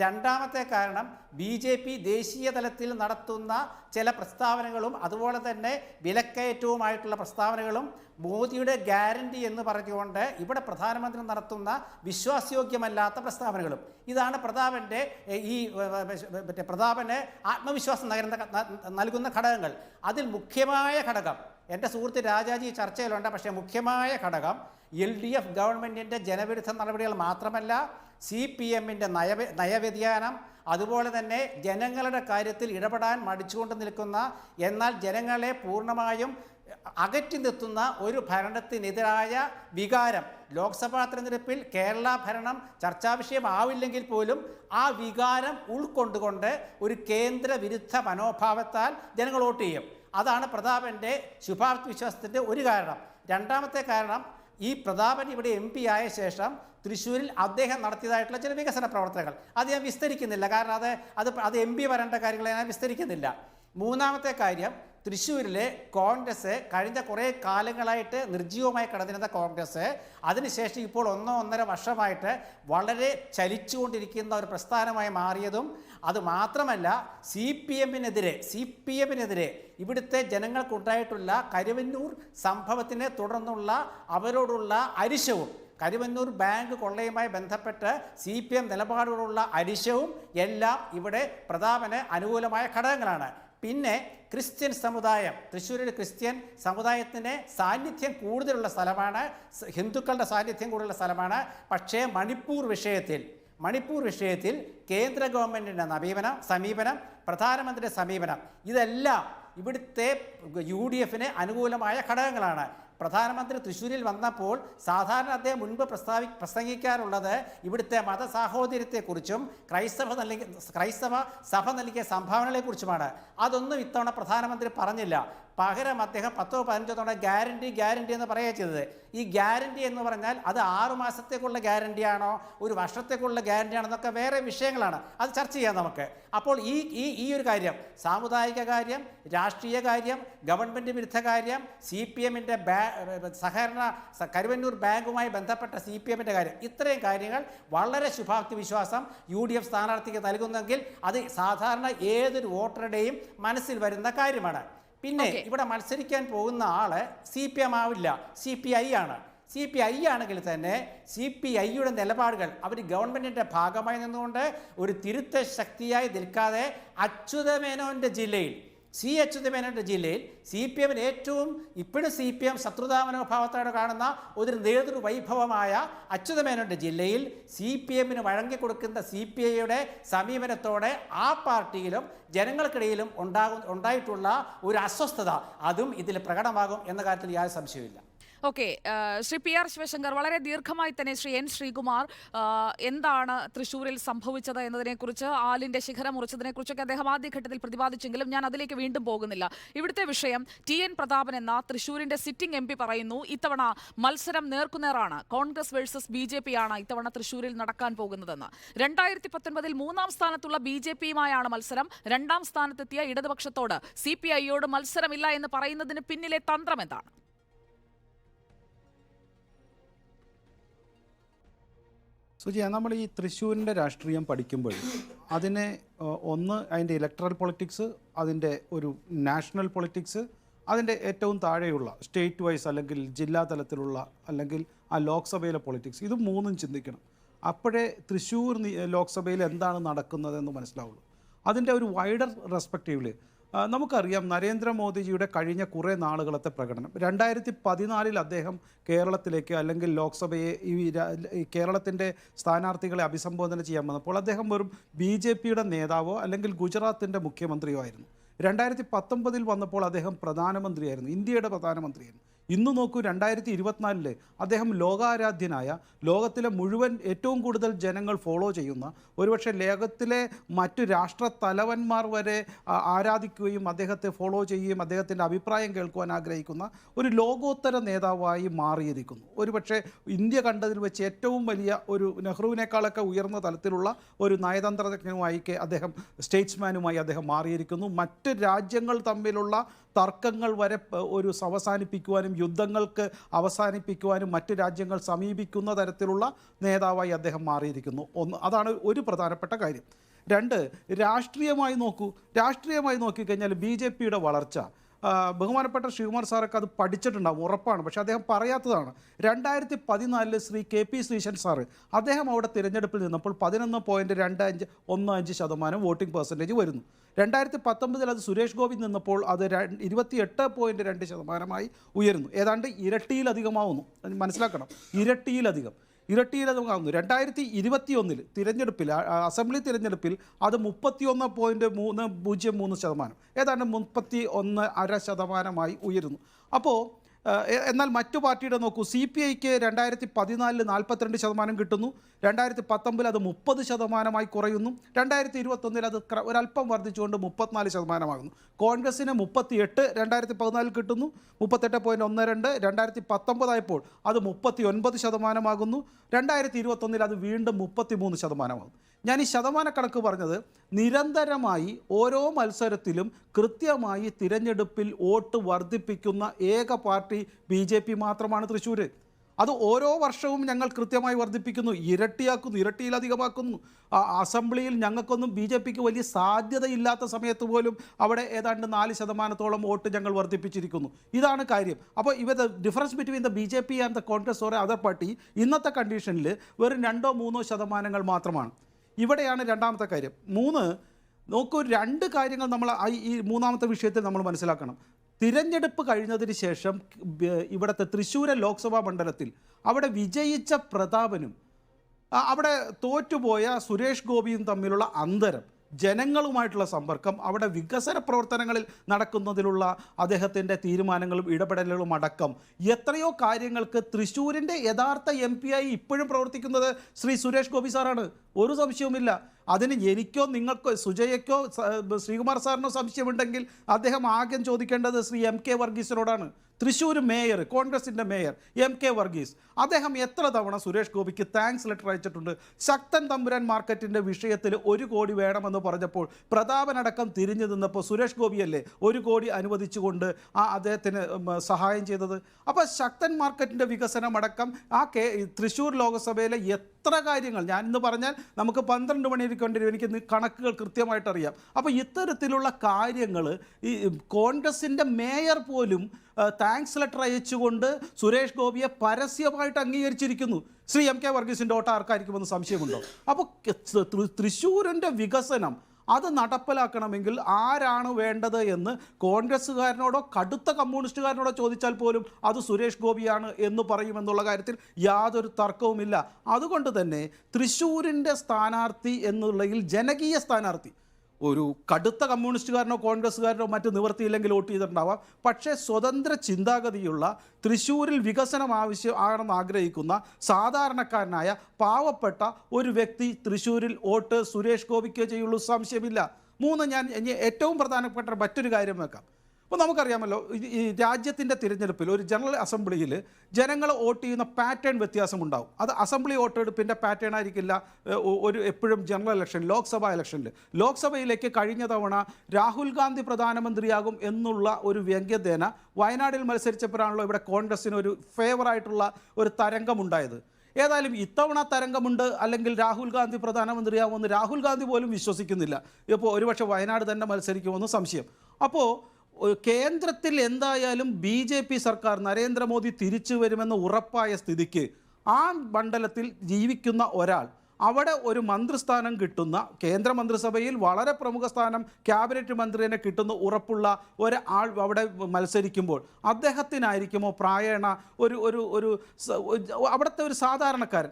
രണ്ടാമത്തെ കാരണം BJP ദേശീയ തലത്തിൽ നടത്തുന്ന ചില പ്രസ്താവനകളും അതുപോലെ തന്നെ വിലക്കയറ്റവുമായിട്ടുള്ള പ്രസ്താവനകളും മോദിയുടെ ഗ്യാരണ്ടി എന്ന് പറഞ്ഞുകൊണ്ട് ഇവിടെ പ്രധാനമന്ത്രി നടത്തുന്ന വിശ്വാസയോഗ്യമല്ലാത്ത പ്രസ്താവനകളും. ഇതാണ് പ്രതാപന് ആത്മവിശ്വാസം നൽകുന്ന ഘടകങ്ങൾ. അതിൽ മുഖ്യമായ ഘടകം, എൻ്റെ സുഹൃത്ത് രാജാജി ചർച്ചയിലുണ്ട്, പക്ഷേ മുഖ്യമായ ഘടകം LDF ഗവൺമെൻറ്റിൻ്റെ ജനവിരുദ്ധ നടപടികൾ മാത്രമല്ല, CPMൻ്റെ നയവ്യതിയാനം, അതുപോലെ തന്നെ ജനങ്ങളുടെ കാര്യത്തിൽ ഇടപെടാൻ മടിച്ചുകൊണ്ട് നിൽക്കുന്ന എന്നാൽ ജനങ്ങളെ പൂർണ്ണമായും അകറ്റി നിർത്തുന്ന ഒരു ഭരണത്തിനെതിരായ വികാരം. ലോക്സഭാ തെരഞ്ഞെടുപ്പിൽ കേരള ഭരണം ചർച്ചാ വിഷയമാവില്ലെങ്കിൽ പോലും ആ വികാരം ഉൾക്കൊണ്ടുകൊണ്ട് ഒരു കേന്ദ്ര വിരുദ്ധ മനോഭാവത്താൽ ജനങ്ങൾ വോട്ട് ചെയ്യും. അതാണ് പ്രതാപൻ്റെ ശുഭാപ്തി വിശ്വാസത്തിൻ്റെ ഒരു കാരണം. രണ്ടാമത്തെ കാരണം, ഈ പ്രതാപൻ ഇവിടെ MP ആയ ശേഷം തൃശ്ശൂരിൽ അദ്ദേഹം നടത്തിയതായിട്ടുള്ള ചില വികസന പ്രവർത്തനങ്ങൾ അത് ഞാൻ വിസ്തരിക്കുന്നില്ല, കാരണം അത് MP വരേണ്ട കാര്യങ്ങൾ ഞാൻ വിസ്തരിക്കുന്നില്ല. മൂന്നാമത്തെ കാര്യം, തൃശ്ശൂരിലെ കോൺഗ്രസ് കഴിഞ്ഞ കുറേ കാലങ്ങളായിട്ട് നിർജ്ജീവമായി കിടന്നിരുന്ന കോൺഗ്രസ് അതിനുശേഷം ഇപ്പോൾ 1-1.5 വർഷമായിട്ട് വളരെ ചലിച്ചുകൊണ്ടിരിക്കുന്ന ഒരു പ്രസ്ഥാനമായി മാറിയതും, അതുമാത്രമല്ല CPMനെതിരെ ഇവിടുത്തെ ജനങ്ങൾക്കുണ്ടായിട്ടുള്ള കരുവന്നൂർ സംഭവത്തിനെ തുടർന്നുള്ള അവരോടുള്ള അരിശവും, കരുവന്നൂർ ബാങ്ക് കൊള്ളയുമായി ബന്ധപ്പെട്ട് CPM നിലപാടുകളുള്ള അരിശവും എല്ലാം ഇവിടെ പ്രതാപന് അനുകൂലമായ ഘടകങ്ങളാണ്. പിന്നെ ക്രിസ്ത്യൻ സമുദായം, തൃശ്ശൂരിൽ ക്രിസ്ത്യൻ സമുദായത്തിന് സാന്നിധ്യം കൂടുതലുള്ള സ്ഥലമാണ്, ഹിന്ദുക്കളുടെ സാന്നിധ്യം കൂടുതലുള്ള സ്ഥലമാണ്. പക്ഷേ മണിപ്പൂർ വിഷയത്തിൽ കേന്ദ്ര ഗവൺമെൻറ്റിൻ്റെ സമീപനം, പ്രധാനമന്ത്രിയുടെ സമീപനം, ഇതെല്ലാം ഇവിടുത്തെ UDFന് അനുകൂലമായ ഘടകങ്ങളാണ്. പ്രധാനമന്ത്രി തൃശ്ശൂരിൽ വന്നപ്പോൾ സാധാരണ അദ്ദേഹം മുൻപ് പ്രസംഗിക്കാറുള്ളത് ഇവിടുത്തെ മതസാഹോദര്യത്തെക്കുറിച്ചും ക്രൈസ്തവ സഭ നൽകിയ സംഭാവനകളെക്കുറിച്ചുമാണ്. അതൊന്നും ഇത്തവണ പ്രധാനമന്ത്രി പറഞ്ഞില്ല. പകരം അദ്ദേഹം 10-15 തവണ ഗ്യാരണ്ടി എന്ന് പറയുക ചെയ്തത്. ഈ ഗ്യാരണ്ടി എന്ന് പറഞ്ഞാൽ അത് 6 മാസത്തേക്കുള്ള ഗ്യാരണ്ടിയാണോ, ഒരു വർഷത്തേക്കുള്ള ഗ്യാരണ്ടിയാണോ എന്നൊക്കെ വേറെ വിഷയങ്ങളാണ്, അത് ചർച്ച ചെയ്യാം നമുക്ക്. അപ്പോൾ ഈ ഒരു കാര്യം, സാമുദായിക കാര്യം, രാഷ്ട്രീയ കാര്യം, ഗവൺമെൻറ് വിരുദ്ധ കാര്യം, CPMൻ്റെ കരുവന്നൂർ ബാങ്കുമായി ബന്ധപ്പെട്ട CPMൻ്റെ കാര്യം, ഇത്രയും കാര്യങ്ങൾ വളരെ ശുഭാപ്തി വിശ്വാസം UDF സ്ഥാനാർത്ഥിക്ക് നൽകുന്നെങ്കിൽ അത് സാധാരണ ഏതൊരു വോട്ടറുടെയും മനസ്സിൽ വരുന്ന കാര്യമാണ്. പിന്നെ ഇവിടെ മത്സരിക്കാൻ പോകുന്ന ആള് CPM ആവില്ല, CPI ആണ്. CPI ആണെങ്കിൽ തന്നെ CPIയുടെ നിലപാടുകൾ അവർ ഗവൺമെൻറ്റിൻ്റെ ഭാഗമായി നിന്നുകൊണ്ട് ഒരു തിരുത്ത ശക്തിയായി നിൽക്കാതെ അച്യുതമേനോൻ്റെ ജില്ലയിൽ CPMന് ഏറ്റവും ഇപ്പോഴും CPM ശത്രുതാ മനോഭാവത്തോടെ കാണുന്ന ഒരു നേതൃവൈഭവമായ അച്യുതമേനോൻ്റെ ജില്ലയിൽ CPMന് വഴങ്ങിക്കൊടുക്കുന്ന CPIയുടെ സമീപനത്തോടെ ആ പാർട്ടിയിലും ജനങ്ങൾക്കിടയിലും ഉണ്ടായിട്ടുള്ള ഒരു അസ്വസ്ഥത അതും ഇതിൽ പ്രകടമാകും എന്ന കാര്യത്തിൽ യാതൊരു സംശയമില്ല. ഓക്കെ, ശ്രീ PR ശിവശങ്കർ, വളരെ ദീർഘമായി തന്നെ ശ്രീ N ശ്രീകുമാർ എന്താണ് തൃശ്ശൂരിൽ സംഭവിച്ചത് എന്നതിനെക്കുറിച്ച്, ആലിൻ്റെ ശിഖരം മുറിച്ചതിനെക്കുറിച്ചൊക്കെ അദ്ദേഹം ആദ്യഘട്ടത്തിൽ പ്രതിപാദിച്ചെങ്കിലും ഞാൻ അതിലേക്ക് വീണ്ടും പോകുന്നില്ല. ഇവിടുത്തെ വിഷയം TN പ്രതാപൻ എന്ന തൃശ്ശൂരിൻ്റെ സിറ്റിംഗ് MP പറയുന്നു ഇത്തവണ മത്സരം നേർക്കുനേറാണ്, കോൺഗ്രസ് വേഴ്സസ് BJP ആണ് ഇത്തവണ തൃശ്ശൂരിൽ നടക്കാൻ പോകുന്നതെന്ന്. 2019 3-ാം സ്ഥാനത്തുള്ള BJPയുമായാണ് മത്സരം. 2-ാം സ്ഥാനത്തെത്തിയ ഇടതുപക്ഷത്തോട് CPIയോട് മത്സരമില്ല എന്ന് പറയുന്നതിന് പിന്നിലെ തന്ത്രം എന്താണ്? സുജി, നമ്മൾ ഈ തൃശ്ശൂരിൻ്റെ രാഷ്ട്രീയം പഠിക്കുമ്പോൾ അതിനെ അതിൻ്റെ ഇലക്ട്രൽ പൊളിറ്റിക്സ്, അതിൻ്റെ ഒരു നാഷണൽ പൊളിറ്റിക്സ്, അതിൻ്റെ ഏറ്റവും താഴെയുള്ള സ്റ്റേറ്റ് വൈസ് അല്ലെങ്കിൽ ജില്ലാ തലത്തിലുള്ള അല്ലെങ്കിൽ ആ ലോക്സഭയിലെ പൊളിറ്റിക്സ്, ഇത് മൂന്നും ചിന്തിക്കണം. അപ്പോഴേ തൃശ്ശൂർ ലോക്സഭയിൽ എന്താണ് നടക്കുന്നതെന്ന് മനസ്സിലാവുള്ളൂ. അതിൻ്റെ ഒരു വൈഡർ റെസ്പെക്റ്റീവിൽ നമുക്കറിയാം നരേന്ദ്രമോദിജിയുടെ കഴിഞ്ഞ കുറേ നാളുകളത്തെ പ്രകടനം. 2014 അദ്ദേഹം കേരളത്തിലേക്ക് അല്ലെങ്കിൽ ലോക്സഭയെ ഈ കേരളത്തിൻ്റെ സ്ഥാനാർത്ഥികളെ അഭിസംബോധന ചെയ്യാൻ വന്നപ്പോൾ അദ്ദേഹം വെറും BJPയുടെ നേതാവോ അല്ലെങ്കിൽ ഗുജറാത്തിൻ്റെ മുഖ്യമന്ത്രിയോ ആയിരുന്നു. 2019 വന്നപ്പോൾ അദ്ദേഹം പ്രധാനമന്ത്രിയായിരുന്നു, ഇന്ത്യയുടെ പ്രധാനമന്ത്രിയായിരുന്നു. ഇന്ന് നോക്കൂ, 2024 അദ്ദേഹം ലോകാരാധ്യനായ, ലോകത്തിലെ മുഴുവൻ ഏറ്റവും കൂടുതൽ ജനങ്ങൾ ഫോളോ ചെയ്യുന്ന, ഒരുപക്ഷെ ലോകത്തിലെ മറ്റു രാഷ്ട്ര തലവന്മാർ വരെ ആരാധിക്കുകയും അദ്ദേഹത്തെ ഫോളോ ചെയ്യുകയും അദ്ദേഹത്തിൻ്റെ അഭിപ്രായം കേൾക്കുവാൻ ആഗ്രഹിക്കുന്ന ഒരു ലോകോത്തര നേതാവായി മാറിയിരിക്കുന്നു. ഒരുപക്ഷെ ഇന്ത്യ കണ്ടതിൽ വെച്ച് ഏറ്റവും വലിയ ഒരു നെഹ്റുവിനേക്കാളൊക്കെ ഉയർന്ന തലത്തിലുള്ള ഒരു നയതന്ത്രജ്ഞനുമായി അദ്ദേഹം, സ്റ്റേറ്റ്സ്മാനുമായി അദ്ദേഹം മാറിയിരിക്കുന്നു. മറ്റ് രാജ്യങ്ങൾ തമ്മിലുള്ള തർക്കങ്ങൾ വരെ ഒരു അവസാനിപ്പിക്കുവാനും യുദ്ധങ്ങൾക്ക് അവസാനിപ്പിക്കുവാനും മറ്റ് രാജ്യങ്ങൾ സമീപിക്കുന്ന തരത്തിലുള്ള നേതാവായി അദ്ദേഹം മാറിയിരിക്കുന്നു. അതാണ് ഒരു പ്രധാനപ്പെട്ട കാര്യം. 2, രാഷ്ട്രീയമായി നോക്കിക്കഴിഞ്ഞാൽ BJPയുടെ വളർച്ച, ബഹുമാനപ്പെട്ട ശ്രീകുമാർ സാറൊക്കെ അത് പഠിച്ചിട്ടുണ്ടാകും, ഉറപ്പാണ്. പക്ഷേ അദ്ദേഹം പറയാത്തതാണ്. 2014 ശ്രീ KP ശ്രീശൻ സാറ് അദ്ദേഹം അവിടെ തിരഞ്ഞെടുപ്പിൽ നിന്നപ്പോൾ 11.25% വോട്ടിംഗ് പെർസെൻറ്റേജ് വരുന്നു. 2019 അത് സുരേഷ് ഗോപി നിന്നപ്പോൾ അത് 28.2% ഉയരുന്നു. ഏതാണ്ട് ഇരട്ടിയിലധികമാവുന്നു. മനസ്സിലാക്കണം, ഇരട്ടിയിലധികം ആകുന്നു. 2021 തിരഞ്ഞെടുപ്പിൽ, അസംബ്ലി തിരഞ്ഞെടുപ്പിൽ അത് 31.303%, ഏതാണ്ട് 31.5% ഉയരുന്നു. അപ്പോൾ എന്നാൽ മറ്റു പാർട്ടിയുടെ നോക്കൂ, CPIക്ക് 2014 42% കിട്ടുന്നു, 2019 അത് 30% കുറയുന്നു, 2021 അത് ഒരല്പം വർദ്ധിച്ചുകൊണ്ട് 34% ആകുന്നു. കോൺഗ്രസിന് 38 2014 കിട്ടുന്നു, 38.12, 2019 ആയപ്പോൾ അത് 39% ആകുന്നു, 2021 അത് വീണ്ടും 33% ആകുന്നു. ഞാൻ ഈ ശതമാനക്കണക്ക് പറഞ്ഞത് നിരന്തരമായി ഓരോ മത്സരത്തിലും കൃത്യമായി തിരഞ്ഞെടുപ്പിൽ വോട്ട് വർദ്ധിപ്പിക്കുന്ന ഏക പാർട്ടി BJP മാത്രമാണ് തൃശ്ശൂർ. അത് ഓരോ വർഷവും ഞങ്ങൾ കൃത്യമായി വർദ്ധിപ്പിക്കുന്നു, ഇരട്ടിയിലധികമാക്കുന്നു. അസംബ്ലിയിൽ ഞങ്ങൾക്കൊന്നും BJPക്ക് വലിയ സാധ്യതയില്ലാത്ത സമയത്ത് പോലും അവിടെ ഏതാണ്ട് 4% വോട്ട് ഞങ്ങൾ വർദ്ധിപ്പിച്ചിരിക്കുന്നു. ഇതാണ് കാര്യം. അപ്പോൾ difference between the BJP and the Congress or other party ഇന്നത്തെ കണ്ടീഷനിൽ വെറും 2-3% മാത്രമാണ്. ഇവിടെയാണ് രണ്ടാമത്തെ കാര്യം. 3, നോക്കൂ, 2 കാര്യങ്ങൾ നമ്മൾ ഈ മൂന്നാമത്തെ വിഷയത്തിൽ നമ്മൾ മനസ്സിലാക്കണം. തിരഞ്ഞെടുപ്പ് കഴിഞ്ഞതിന് ശേഷം ഇവിടുത്തെ തൃശ്ശൂർ ലോക്സഭാ മണ്ഡലത്തിൽ അവിടെ വിജയിച്ച പ്രതാപനും അവിടെ തോറ്റുപോയ സുരേഷ് ഗോപിയും തമ്മിലുള്ള അന്തരം, ജനങ്ങളുമായിട്ടുള്ള സമ്പർക്കം, അവിടെ വികസന പ്രവർത്തനങ്ങളിൽ നടക്കുന്നതിലുള്ള അദ്ദേഹത്തിൻ്റെ തീരുമാനങ്ങളും ഇടപെടലുകളും അടക്കം എത്രയോ കാര്യങ്ങൾക്ക് തൃശ്ശൂരിൻ്റെ യഥാർത്ഥ MP ആയി ഇപ്പോഴും പ്രവർത്തിക്കുന്നത് ശ്രീ സുരേഷ് ഗോപി സാറാണ്. ഒരു സംശയവുമില്ല. അതിന് എനിക്കോ നിങ്ങൾക്കോ സുജയ്ക്കോ ശ്രീകുമാർ സാറിനോ സംശയമുണ്ടെങ്കിൽ അദ്ദേഹം ആദ്യം ചോദിക്കേണ്ടത് ശ്രീ MK വർഗീസിനോടാണ്. തൃശ്ശൂർ മേയർ, കോൺഗ്രസിൻ്റെ മേയർ MK വർഗീസ്, അദ്ദേഹം എത്ര തവണ സുരേഷ് ഗോപിക്ക് താങ്ക്സ് ലെറ്റർ അയച്ചിട്ടുണ്ട്. ശക്തൻ തമ്പുരാൻ മാർക്കറ്റിൻ്റെ വിഷയത്തിൽ 1 കോടി വേണമെന്ന് പറഞ്ഞപ്പോൾ പ്രതാപനടക്കം തിരിഞ്ഞു നിന്നപ്പോൾ സുരേഷ് ഗോപിയല്ലേ 1 കോടി അനുവദിച്ചുകൊണ്ട് അദ്ദേഹത്തിന് സഹായം ചെയ്തത്. അപ്പോൾ ശക്തൻ മാർക്കറ്റിൻ്റെ വികസനമടക്കം തൃശ്ശൂർ ലോകസഭയിലെ എത്ര കാര്യങ്ങൾ, ഞാനിന്ന് പറഞ്ഞാൽ നമുക്ക് 12 മണി ഇരിക്കേണ്ടി വരും, എനിക്ക് കണക്കുകൾ കൃത്യമായിട്ടറിയാം. അപ്പോൾ ഇത്തരത്തിലുള്ള കാര്യങ്ങൾ ഈ കോൺഗ്രസിൻ്റെ മേയർ പോലും താങ്ക്സ് ലെറ്റർ അയച്ചുകൊണ്ട് സുരേഷ് ഗോപിയെ പരസ്യമായിട്ട് അംഗീകരിച്ചിരിക്കുന്നു. ശ്രീ MK വർഗീസിൻ്റെ വോട്ട് ആർക്കായിരിക്കുമെന്ന് സംശയമുണ്ടോ? അപ്പോൾ തൃശ്ശൂരിൻ്റെ വികസനം അത് നടപ്പിലാക്കണമെങ്കിൽ ആരാണ് വേണ്ടത് എന്ന് കോൺഗ്രസ്സുകാരനോടോ കടുത്ത കമ്മ്യൂണിസ്റ്റുകാരനോടോ ചോദിച്ചാൽ പോലും അത് സുരേഷ് ഗോപിയാണ് എന്ന് പറയുമെന്നുള്ള കാര്യത്തിൽ യാതൊരു തർക്കവുമില്ല. അതുകൊണ്ട് തന്നെ തൃശ്ശൂരിൻ്റെ സ്ഥാനാർത്ഥി എന്നുള്ളതിൽ ജനകീയ സ്ഥാനാർത്ഥി, ഒരു കടുത്ത കമ്മ്യൂണിസ്റ്റുകാരനോ കോൺഗ്രസ്സുകാരനോ മറ്റ് നിവൃത്തിയില്ലെങ്കിൽ വോട്ട് ചെയ്തിട്ടുണ്ടാവാം. പക്ഷേ സ്വതന്ത്ര ചിന്താഗതിയുള്ള തൃശ്ശൂരിൽ വികസനം ആണെന്ന് ആഗ്രഹിക്കുന്ന സാധാരണക്കാരനായ പാവപ്പെട്ട ഒരു വ്യക്തി തൃശ്ശൂരിൽ വോട്ട് സുരേഷ് ഗോപിക്കേ ചെയ്യുള്ളൂ, സംശയമില്ല. 3, ഞാൻ ഏറ്റവും പ്രധാനപ്പെട്ട മറ്റൊരു കാര്യം വെക്കാം. അപ്പോൾ നമുക്കറിയാമല്ലോ, ഈ രാജ്യത്തിൻ്റെ തിരഞ്ഞെടുപ്പിൽ ഒരു ജനറൽ അസംബ്ലിയിൽ ജനങ്ങൾ വോട്ട് ചെയ്യുന്ന പാറ്റേൺ വ്യത്യാസമുണ്ടാവും. അത് അസംബ്ലി വോട്ടെടുപ്പിൻ്റെ പാറ്റേൺ ആയിരിക്കില്ല എപ്പോഴും ജനറൽ ഇലക്ഷൻ, ലോക്സഭാ ഇലക്ഷനിൽ. ലോക്സഭയിലേക്ക് കഴിഞ്ഞ തവണ രാഹുൽ ഗാന്ധി പ്രധാനമന്ത്രിയാകും എന്നുള്ള ഒരു വ്യംഗ്യതേന വയനാടിൽ മത്സരിച്ചപ്പോഴാണല്ലോ ഇവിടെ കോൺഗ്രസ്സിന് ഒരു ഫേവറായിട്ടുള്ള ഒരു തരംഗമുണ്ടായത്. ഏതായാലും ഇത്തവണ തരംഗമുണ്ട്, അല്ലെങ്കിൽ രാഹുൽ ഗാന്ധി പ്രധാനമന്ത്രിയാകുമെന്ന് രാഹുൽ ഗാന്ധി പോലും വിശ്വസിക്കുന്നില്ല. ഇപ്പോൾ ഒരുപക്ഷെ വയനാട് തന്നെ മത്സരിക്കുമെന്ന് സംശയം. അപ്പോൾ കേന്ദ്രത്തിൽ എന്തായാലും BJP സർക്കാർ, നരേന്ദ്രമോദി തിരിച്ചു വരുമെന്ന് ഉറപ്പായ സ്ഥിതിക്ക് ആ മണ്ഡലത്തിൽ ജീവിക്കുന്ന ഒരാൾ അവിടെ ഒരു മന്ത്രിസ്ഥാനം കിട്ടുന്ന, കേന്ദ്രമന്ത്രിസഭയിൽ വളരെ പ്രമുഖ സ്ഥാനം ക്യാബിനറ്റ് മന്ത്രിനെ കിട്ടുന്ന ഉറപ്പുള്ള ഒരാൾ അവിടെ മത്സരിക്കുമ്പോൾ അദ്ദേഹത്തിനായിരിക്കുമോ പ്രായേണ ഒരു അവിടുത്തെ ഒരു സാധാരണക്കാരൻ,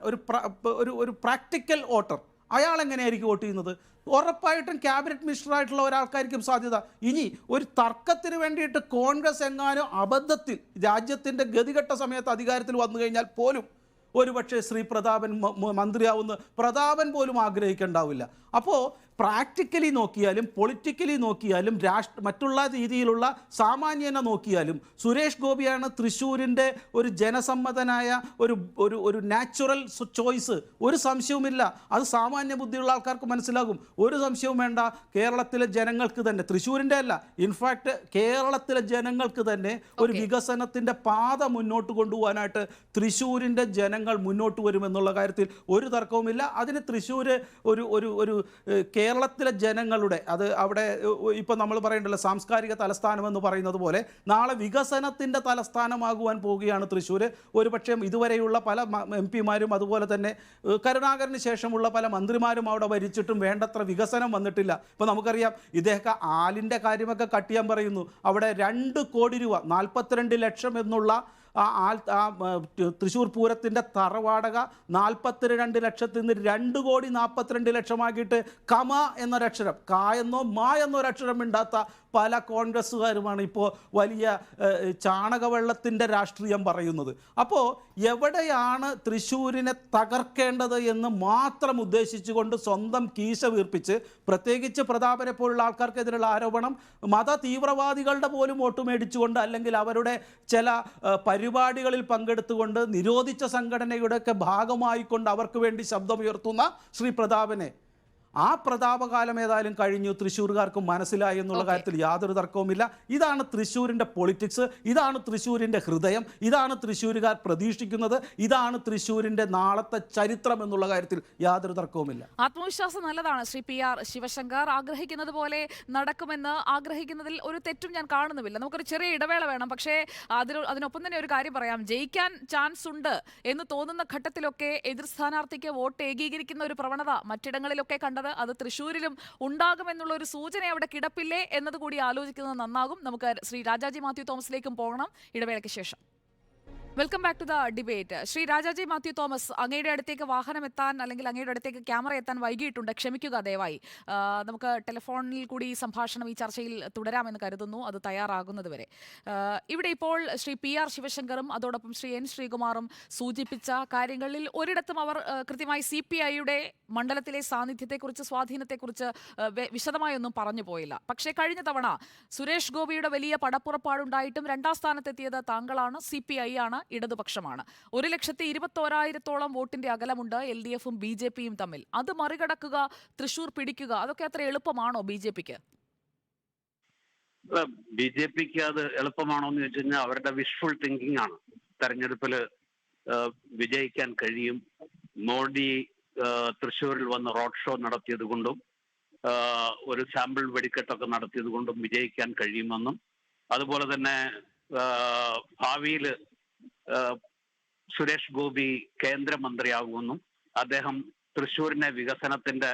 ഒരു പ്രാക്ടിക്കൽ വോട്ടർ അയാൾ എങ്ങനെയായിരിക്കും വോട്ട് ചെയ്യുന്നത്? ഉറപ്പായിട്ടും ക്യാബിനറ്റ് മിനിസ്റ്ററായിട്ടുള്ള ഒരാൾക്കായിരിക്കും സാധ്യത. ഇനി ഒരു തർക്കത്തിന് വേണ്ടിയിട്ട് കോൺഗ്രസ് എങ്ങാനും അബദ്ധത്തിൽ രാജ്യത്തിൻ്റെ ഗതികെട്ട സമയത്ത് അധികാരത്തിൽ വന്നു കഴിഞ്ഞാൽ പോലും ഒരുപക്ഷെ ശ്രീ പ്രതാപൻ മന്ത്രിയാവുന്ന പ്രതാപൻ പോലും ആഗ്രഹിക്കേണ്ടാവില്ല. അപ്പോൾ പ്രാക്ടിക്കലി നോക്കിയാലും പൊളിറ്റിക്കലി നോക്കിയാലും മറ്റുള്ള രീതിയിലുള്ള സാമാന്യനെ നോക്കിയാലും സുരേഷ് ഗോപിയാണ് തൃശ്ശൂരിൻ്റെ ഒരു ജനസമ്മതനായ ഒരു നാച്ചുറൽ ചോയ്സ്. ഒരു സംശയവുമില്ല. അത് സാമാന്യ ബുദ്ധിയുള്ള ആൾക്കാർക്ക് മനസ്സിലാകും. ഒരു സംശയവും വേണ്ട. കേരളത്തിലെ ജനങ്ങൾക്ക് തന്നെ, തൃശ്ശൂരിൻ്റെ അല്ല, ഇൻഫാക്റ്റ് കേരളത്തിലെ ജനങ്ങൾക്ക് തന്നെ ഒരു വികസനത്തിൻ്റെ പാത മുന്നോട്ട് കൊണ്ടുപോകാനായിട്ട് തൃശ്ശൂരിൻ്റെ ജനങ്ങൾ മുന്നോട്ട് വരുമെന്നുള്ള കാര്യത്തിൽ ഒരു തർക്കവുമില്ല. അതിന് തൃശ്ശൂർ ഒരു കേരളത്തിലെ ജനങ്ങളുടെ, അത് അവിടെ ഇപ്പം നമ്മൾ പറയണ്ടല്ലോ സാംസ്കാരിക തലസ്ഥാനം എന്ന് പറയുന്നത് പോലെ, നാളെ വികസനത്തിൻ്റെ തലസ്ഥാനമാകുവാൻ പോവുകയാണ് തൃശ്ശൂർ. ഒരുപക്ഷെ ഇതുവരെയുള്ള പല MP-മാരും അതുപോലെ തന്നെ കരുണാകരന് ശേഷമുള്ള പല മന്ത്രിമാരും അവിടെ ഭരിച്ചിട്ടും വേണ്ടത്ര വികസനം വന്നിട്ടില്ല. ഇപ്പോൾ നമുക്കറിയാം, ഇദ്ദേഹം ആലിൻ്റെ കാര്യമൊക്കെ കട്ട് ചെയ്യാൻ പറയുന്നു. അവിടെ 2 കോടി രൂപ 42 ലക്ഷം എന്നുള്ള തൃശ്ശൂർ പൂരത്തിൻ്റെ തറവാടക 42 ലക്ഷത്തിൽ നിന്ന് 2 കോടി 42 ലക്ഷമാക്കിയിട്ട് കമ എന്നൊരക്ഷരം, കായെന്നോ മാ എന്നൊരക്ഷരം മിണ്ടാത്ത പല കോൺഗ്രസ്സുകാരുമാണ് ഇപ്പോൾ വലിയ ചാണകവെള്ളത്തിൻ്റെ രാഷ്ട്രീയം പറയുന്നത്. അപ്പോൾ എവിടെയാണ് തൃശ്ശൂരിനെ തകർക്കേണ്ടത് എന്ന് മാത്രം ഉദ്ദേശിച്ചുകൊണ്ട് സ്വന്തം കീശ വീർപ്പിച്ച്, പ്രത്യേകിച്ച് പ്രതാപനെ പോലുള്ള ആൾക്കാർക്കെതിരെയുള്ള ആരോപണം മത തീവ്രവാദികളുടെ പോലും വോട്ട് മേടിച്ചുകൊണ്ട്, അല്ലെങ്കിൽ അവരുടെ ചില പരിപാടികളിൽ പങ്കെടുത്തുകൊണ്ട്, നിരോധിച്ച സംഘടനയുടെയൊക്കെ ഭാഗമായിക്കൊണ്ട് അവർക്ക് വേണ്ടി ശബ്ദമുയർത്തുന്ന ശ്രീ പ്രതാപനെ, ആ പ്രതാപകാലം ഏതായാലും കഴിഞ്ഞു. തൃശ്ശൂർകാർക്ക് മനസ്സിലായി എന്നുള്ള കാര്യത്തിൽ യാതൊരു തർക്കവുമില്ല. ഇതാണ് തൃശ്ശൂരിൻ്റെ പൊളിറ്റിക്സ്, ഇതാണ് തൃശ്ശൂരിൻ്റെ ഹൃദയം, ഇതാണ് തൃശ്ശൂരുകാർ പ്രതീക്ഷിക്കുന്നത്, ഇതാണ് തൃശ്ശൂരിൻ്റെ നാളത്തെ ചരിത്രം എന്നുള്ള കാര്യത്തിൽ യാതൊരു തർക്കവുമില്ല. ആത്മവിശ്വാസം നല്ലതാണ്. ശ്രീ PR ശിവശങ്കർ ആഗ്രഹിക്കുന്നത് പോലെ നടക്കുമെന്ന് ആഗ്രഹിക്കുന്നതിൽ ഒരു തെറ്റും ഞാൻ കാണുന്നുമില്ല. നമുക്കൊരു ചെറിയ ഇടവേള വേണം. പക്ഷേ അതിനൊപ്പം തന്നെ ഒരു കാര്യം പറയാം. ജയിക്കാൻ ചാൻസ് ഉണ്ട് എന്ന് തോന്നുന്ന ഘട്ടത്തിലൊക്കെ എതിർ സ്ഥാനാർത്ഥിക്ക് വോട്ട് ഏകീകരിക്കുന്ന ഒരു പ്രവണത മറ്റിടങ്ങളിലൊക്കെ കണ്ടത്, അത് തൃശ്ശൂരിലും ഉണ്ടാകുമെന്നുള്ള ഒരു സൂചന അവിടെ കിടപ്പില്ലേ എന്നതുകൂടി ആലോചിക്കുന്നത് നന്നാകും. നമുക്ക് ശ്രീ രാജാജി മാത്യു തോമസിലേക്കും പോകണം ഇടവേളയ്ക്ക് ശേഷം. Welcome back to the debate. Shri Rajaji Mathew Thomas, അങ്ങയുടെ അടുത്തേക്ക് വാഹനം എത്താൻ അല്ലെങ്കിൽ അങ്ങയുടെ അടുത്തേക്ക് ക്യാമറ എത്താൻ വൈകിയിട്ടുണ്ട്, ക്ഷമിക്കുക ദയവായി. നമുക്ക് ടെലിഫോണിൽ കൂടി ഈ സംഭാഷണം, ഈ ചർച്ചയിൽ തുടരാമെന്ന് കരുതുന്നു, അത് തയ്യാറാകുന്നതുവരെ. ഇവിടെ ഇപ്പോൾ ശ്രീ PR ശിവശങ്കറും അതോടൊപ്പം ശ്രീ N ശ്രീകുമാറും സൂചിപ്പിച്ച കാര്യങ്ങളിൽ ഒരിടത്തും അവർ കൃത്യമായി CPI-യുടെ മണ്ഡലത്തിലെ സാന്നിധ്യത്തെക്കുറിച്ച്, സ്വാധീനത്തെക്കുറിച്ച് വിശദമായൊന്നും പറഞ്ഞു പോയില്ല. പക്ഷേ കഴിഞ്ഞ തവണ സുരേഷ് ഗോപിയുടെ വലിയ പടപ്പുറപ്പാടുണ്ടായിട്ടും 2ാം സ്ഥാനത്തെത്തിയത് താങ്കളാണ്, CPI ആണ്, ഇടതുപക്ഷമാണ്. 1,21,000-ഓളം വോട്ടിന്റെ അകലമുണ്ട് LDF-ഉം BJP-യും തമ്മിൽ. അത് മറികടക്കുക, തൃശ്ശൂർ പിടിക്കുക, അതൊക്കെ അത്ര എളുപ്പമാണോ BJP-ക്ക്? BJP-ക്ക് അത് എളുപ്പമാണോ എന്ന് ചോദിച്ചു കഴിഞ്ഞാൽ അവരുടെ വിഷ്ഫുൾ തിങ്കിങ് ആണ്. തെരഞ്ഞെടുപ്പിൽ വിജയിക്കാൻ കഴിയും, മോഡി തൃശ്ശൂരിൽ വന്ന് റോഡ് ഷോ നടത്തിയത് കൊണ്ടും ഒരു സാമ്പിൾ വെടിക്കെട്ടൊക്കെ നടത്തിയത് കൊണ്ടും വിജയിക്കാൻ കഴിയുമെന്നും, അതുപോലെ തന്നെ ഭാവിയിൽ സുരേഷ് ഗോപി കേന്ദ്രമന്ത്രിയാകുമെന്നും അദ്ദേഹം തൃശ്ശൂരിനെ വികസനത്തിന്റെ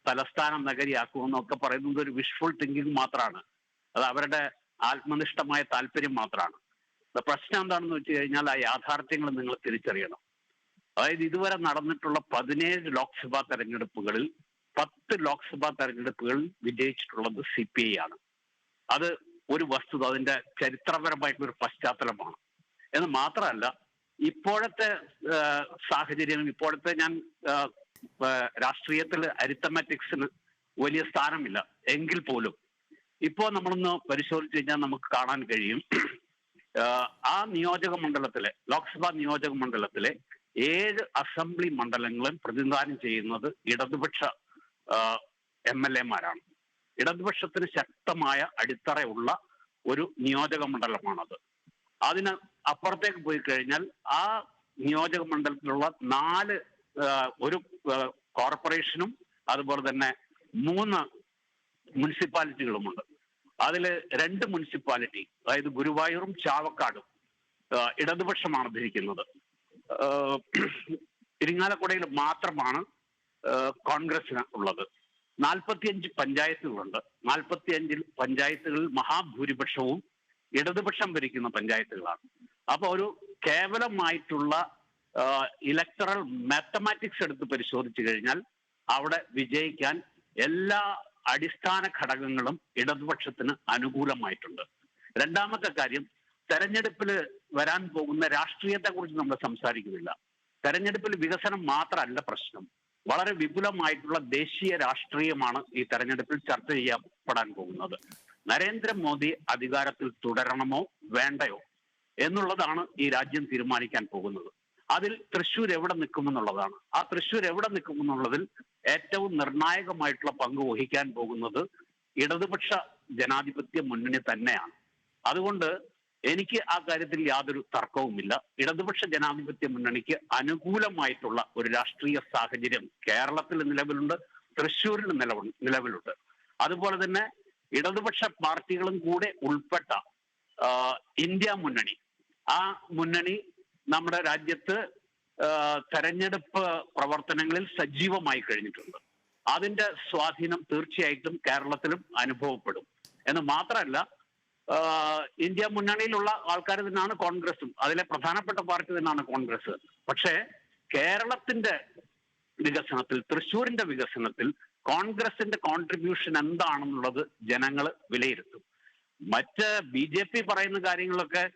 തലസ്ഥാന നഗരിയാക്കുമെന്നും ഒക്കെ പറയുന്നത് ഒരു വിഷ്ഫുൾ തിങ്കിങ് മാത്രമാണ്. അത് അവരുടെ ആത്മനിഷ്ഠമായ താല്പര്യം മാത്രമാണ്. പ്രശ്നം എന്താണെന്ന് വെച്ച് കഴിഞ്ഞാൽ ആ യാഥാർത്ഥ്യങ്ങൾ നിങ്ങൾ തിരിച്ചറിയണം. അതായത് ഇതുവരെ നടന്നിട്ടുള്ള 17 ലോക്സഭാ തെരഞ്ഞെടുപ്പുകളിൽ 10 ലോക്സഭാ തെരഞ്ഞെടുപ്പുകളിൽ വിജയിച്ചിട്ടുള്ളത് CPI ആണ്. അത് ഒരു വസ്തുത, അതിന്റെ ചരിത്രപരമായിട്ടുള്ള ഒരു പശ്ചാത്തലമാണ്. എന്ന് മാത്രമല്ല, ഇപ്പോഴത്തെ സാഹചര്യം, ഇപ്പോഴത്തെ ഞാൻ രാഷ്ട്രീയത്തിൽ അരിത്തമാറ്റിക്സിന് വലിയ സ്ഥാനമില്ല എങ്കിൽ പോലും ഇപ്പോൾ നമ്മളൊന്ന് പരിശോധിച്ച് കഴിഞ്ഞാൽ നമുക്ക് കാണാൻ കഴിയും, ആ നിയോജക മണ്ഡലത്തിലെ, ലോക്സഭാ നിയോജക മണ്ഡലത്തിലെ 7 അസംബ്ലി മണ്ഡലങ്ങളും പ്രതിനിധാനം ചെയ്യുന്നത് ഇടതുപക്ഷ MLA-മാരാണ്. ഇടതുപക്ഷത്തിന് ശക്തമായ അടിത്തറയുള്ള ഒരു നിയോജക മണ്ഡലമാണത്. അതിന് അപ്പുറത്തേക്ക് പോയി കഴിഞ്ഞാൽ ആ നിയോജക മണ്ഡലത്തിലുള്ള 4 ഒരു കോർപ്പറേഷനും അതുപോലെ തന്നെ 3 മുനിസിപ്പാലിറ്റികളുമുണ്ട്. അതിൽ 2 മുനിസിപ്പാലിറ്റി, അതായത് ഗുരുവായൂരും ചാവക്കാടും ഇടതുപക്ഷമാണ് ഭരിക്കുന്നത്. ഇരിങ്ങാലക്കുടയിൽ മാത്രമാണ് കോൺഗ്രസിന് ഉള്ളത്. 45 പഞ്ചായത്തുകളുണ്ട്. 45 പഞ്ചായത്തുകളിൽ മഹാഭൂരിപക്ഷവും ഇടതുപക്ഷം ഭരിക്കുന്ന പഞ്ചായത്തുകളാണ്. അപ്പൊ ഒരു കേവലമായിട്ടുള്ള ഇലക്ടറൽ മാത്തമാറ്റിക്സ് എടുത്ത് പരിശോധിച്ചു കഴിഞ്ഞാൽ അവിടെ വിജയിക്കാൻ എല്ലാ അടിസ്ഥാന ഘടകങ്ങളും ഇടതുപക്ഷത്തിന് അനുകൂലമായിട്ടുണ്ട്. രണ്ടാമത്തെ കാര്യം, തെരഞ്ഞെടുപ്പിൽ വരാൻ പോകുന്ന രാഷ്ട്രീയത്തെ കുറിച്ച് നമ്മൾ സംസാരിക്കുന്നില്ല. തെരഞ്ഞെടുപ്പിൽ വികസനം മാത്രമല്ല പ്രശ്നം, വളരെ വിപുലമായിട്ടുള്ള ദേശീയ രാഷ്ട്രീയമാണ് ഈ തെരഞ്ഞെടുപ്പിൽ ചർച്ച ചെയ്യപ്പെടാൻ പോകുന്നത്. നരേന്ദ്രമോദി അധികാരത്തിൽ തുടരണമോ വേണ്ടയോ എന്നുള്ളതാണ് ഈ രാജ്യം തീരുമാനിക്കാൻ പോകുന്നത്. അതിൽ തൃശ്ശൂർ എവിടെ നിൽക്കുമെന്നുള്ളതാണ്. ആ തൃശ്ശൂർ എവിടെ നിൽക്കുമെന്നുള്ളതിൽ ഏറ്റവും നിർണായകമായിട്ടുള്ള പങ്ക് വഹിക്കാൻ പോകുന്നത് ഇടതുപക്ഷ ജനാധിപത്യ മുന്നണി തന്നെയാണ്. അതുകൊണ്ട് എനിക്ക് ആ കാര്യത്തിൽ യാതൊരു തർക്കവുമില്ല. ഇടതുപക്ഷ ജനാധിപത്യ മുന്നണിക്ക് അനുകൂലമായിട്ടുള്ള ഒരു രാഷ്ട്രീയ സാഹചര്യം കേരളത്തിൽ നിലവിലുണ്ട്, തൃശ്ശൂരിൽ നിലവിലുണ്ട്. അതുപോലെ തന്നെ ഇടതുപക്ഷ പാർട്ടികളും കൂടെ ഉൾപ്പെട്ട ഇന്ത്യ മുന്നണി, ആ മുന്നണി നമ്മുടെ രാജ്യത്ത് തെരഞ്ഞെടുപ്പ് പ്രവർത്തനങ്ങളിൽ സജീവമായി കഴിഞ്ഞിട്ടുണ്ട്. അതിന്റെ സ്വാധീനം തീർച്ചയായിട്ടും കേരളത്തിലും അനുഭവപ്പെടും. എന്ന് മാത്രമല്ല, ഇന്ത്യ മുന്നണിയിലുള്ള ആൾക്കാർ തന്നെയാണ് കോൺഗ്രസും, അതിലെ പ്രധാനപ്പെട്ട പാർട്ടി തന്നെയാണ് കോൺഗ്രസ്. പക്ഷേ കേരളത്തിന്റെ വികസനത്തിൽ, തൃശ്ശൂരിന്റെ വികസനത്തിൽ കോൺഗ്രസിന്റെ കോൺട്രിബ്യൂഷൻ എന്താണെന്നുള്ളത് ജനങ്ങൾ വിലയിരുത്തും. മറ്റ് BJP പറയുന്ന കാര്യങ്ങളൊക്കെ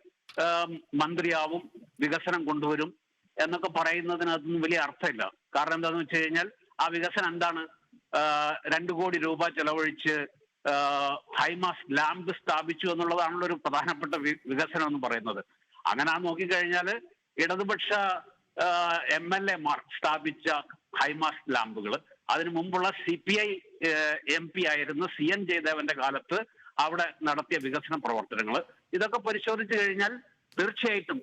മന്ത്രിയാവും, വികസനം കൊണ്ടുവരും എന്നൊക്കെ പറയുന്നതിനകത്തൊന്നും വലിയ അർത്ഥമില്ല. കാരണം എന്താന്ന് വെച്ച് കഴിഞ്ഞാൽ ആ വികസനം എന്താണ്? 2 കോടി രൂപ ചെലവഴിച്ച് ഹൈമാസ് ലാമ്പ് സ്ഥാപിച്ചു എന്നുള്ളതാണല്ലോ ഒരു പ്രധാനപ്പെട്ട വികസനം എന്ന് പറയുന്നത്. അങ്ങനെ നോക്കിക്കഴിഞ്ഞാൽ ഇടതുപക്ഷ MLA-മാർ സ്ഥാപിച്ച ഹൈമാസ് ലാമ്പുകൾ, അതിനു മുമ്പുള്ള CPI MP ആയിരുന്ന CN ജയദേവന്റെ കാലത്ത് അവിടെ നടത്തിയ വികസന പ്രവർത്തനങ്ങൾ, ഇതൊക്കെ പരിശോധിച്ചു കഴിഞ്ഞാൽ തീർച്ചയായിട്ടും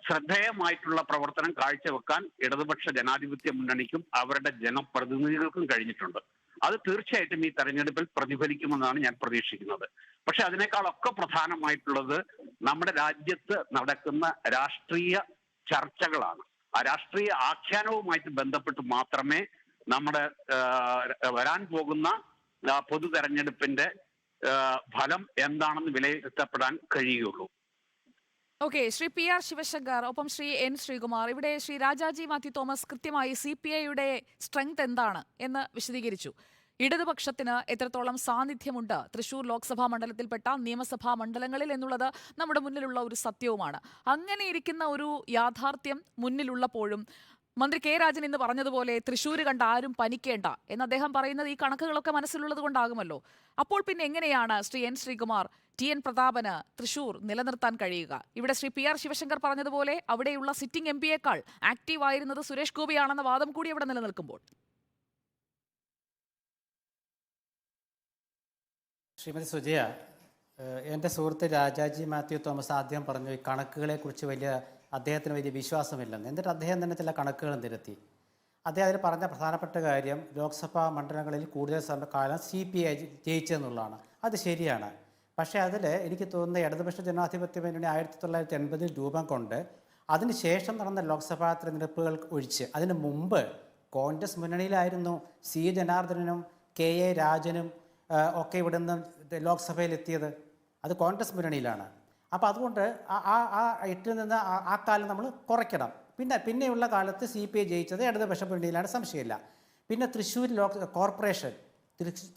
ശ്രദ്ധേയമായിട്ടുള്ള പ്രവർത്തനം കാഴ്ചവെക്കാൻ ഇടതുപക്ഷ ജനാധിപത്യ മുന്നണിക്കും അവരുടെ ജനപ്രതിനിധികൾക്കും കഴിഞ്ഞിട്ടുണ്ട്. അത് തീർച്ചയായിട്ടും ഈ തെരഞ്ഞെടുപ്പിൽ പ്രതിഫലിക്കുമെന്നാണ് ഞാൻ പ്രതീക്ഷിക്കുന്നത്. പക്ഷെ അതിനേക്കാളൊക്കെ പ്രധാനമായിട്ടുള്ളത് നമ്മുടെ രാജ്യത്ത് നടക്കുന്ന രാഷ്ട്രീയ ചർച്ചകളാണ്. ആ രാഷ്ട്രീയ ആഖ്യാനവുമായിട്ട് ബന്ധപ്പെട്ട് മാത്രമേ നമ്മുടെ വരാൻ പോകുന്ന പൊതു തെരഞ്ഞെടുപ്പിന്റെ ഫലം എന്താണെന്ന് വിലയിരുത്തപ്പെടാൻ കഴിയുകയുള്ളൂ. ഓക്കെ, ശ്രീ PR ശിവശങ്കർ, ഒപ്പം ശ്രീ N ശ്രീകുമാർ, ഇവിടെ ശ്രീ രാജാജി മാത്യു തോമസ് കൃത്യമായി CPIയുടെ സ്ട്രെങ്ത് എന്താണ് എന്ന് വിശദീകരിച്ചു. ഇടതുപക്ഷത്തിന് എത്രത്തോളം സാന്നിധ്യമുണ്ട് തൃശൂർ ലോക്സഭാ മണ്ഡലത്തിൽപ്പെട്ട നിയമസഭാ മണ്ഡലങ്ങളിൽ എന്നുള്ളത് നമ്മുടെ മുന്നിലുള്ള ഒരു സത്യവുമാണ്. അങ്ങനെ ഇരിക്കുന്ന ഒരു യാഥാർത്ഥ്യം മുന്നിലുള്ളപ്പോഴും മന്ത്രി K രാജൻ ഇന്ന് പറഞ്ഞതുപോലെ തൃശ്ശൂർ കണ്ട് ആരും പനിക്കേണ്ട എന്ന് അദ്ദേഹം പറയുന്നത് ഈ കണക്കുകളൊക്കെ മനസ്സിലുള്ളത് കൊണ്ടാകുമല്ലോ. അപ്പോൾ പിന്നെ എങ്ങനെയാണ് ശ്രീ N ശ്രീകുമാർ, TN പ്രതാപന് തൃശ്ശൂർ നിലനിർത്താൻ കഴിയുക? ഇവിടെ ശ്രീ PR ശിവശങ്കർ പറഞ്ഞതുപോലെ അവിടെയുള്ള സിറ്റിംഗ് MP-യേക്കാൾ ആക്റ്റീവ് ആയിരുന്നത് സുരേഷ് ഗോപിയാണെന്ന വാദം കൂടി അവിടെ നിലനിൽക്കുമ്പോൾ. ശ്രീമതി സുജയ, എൻ്റെ സുഹൃത്ത് രാജാജി മാത്യു തോമസ് ആദ്യം പറഞ്ഞു ഈ കണക്കുകളെക്കുറിച്ച് അദ്ദേഹത്തിന് വലിയ വിശ്വാസമില്ലെന്ന്. എന്നിട്ട് അദ്ദേഹം തന്നെ ചില കണക്കുകളും നിരത്തി. അദ്ദേഹം അതിൽ പറഞ്ഞ പ്രധാനപ്പെട്ട കാര്യം ലോക്സഭാ മണ്ഡലങ്ങളിൽ കൂടുതൽ കാലം CPI ജയിച്ചെന്നുള്ളതാണ്. അത് ശരിയാണ്. പക്ഷേ അതിൽ എനിക്ക് തോന്നുന്ന ഇടതുപക്ഷ ജനാധിപത്യ മുന്നണി 1980 രൂപം കൊണ്ട് അതിനുശേഷം നടന്ന ലോക്സഭാ തിരഞ്ഞെടുപ്പുകൾ ഒഴിച്ച് അതിന് മുമ്പ് കോൺഗ്രസ് മുന്നണിയിലായിരുന്നു. C ജനാർദ്ദനനും KA രാജനും ഒക്കെ ഇവിടെ നിന്ന് ലോക്സഭയിലെത്തിയത്. അത് കോൺഗ്രസ് മുന്നണിയിലാണ്. അപ്പോൾ അതുകൊണ്ട് ആ 8 നിന്ന് ആ കാലം നമ്മൾ കുറയ്ക്കണം. പിന്നെയുള്ള കാലത്ത് CPI ജയിച്ചത് ഇടതുപക്ഷ മുന്നണിയിലാണ്, സംശയമില്ല. പിന്നെ തൃശ്ശൂർ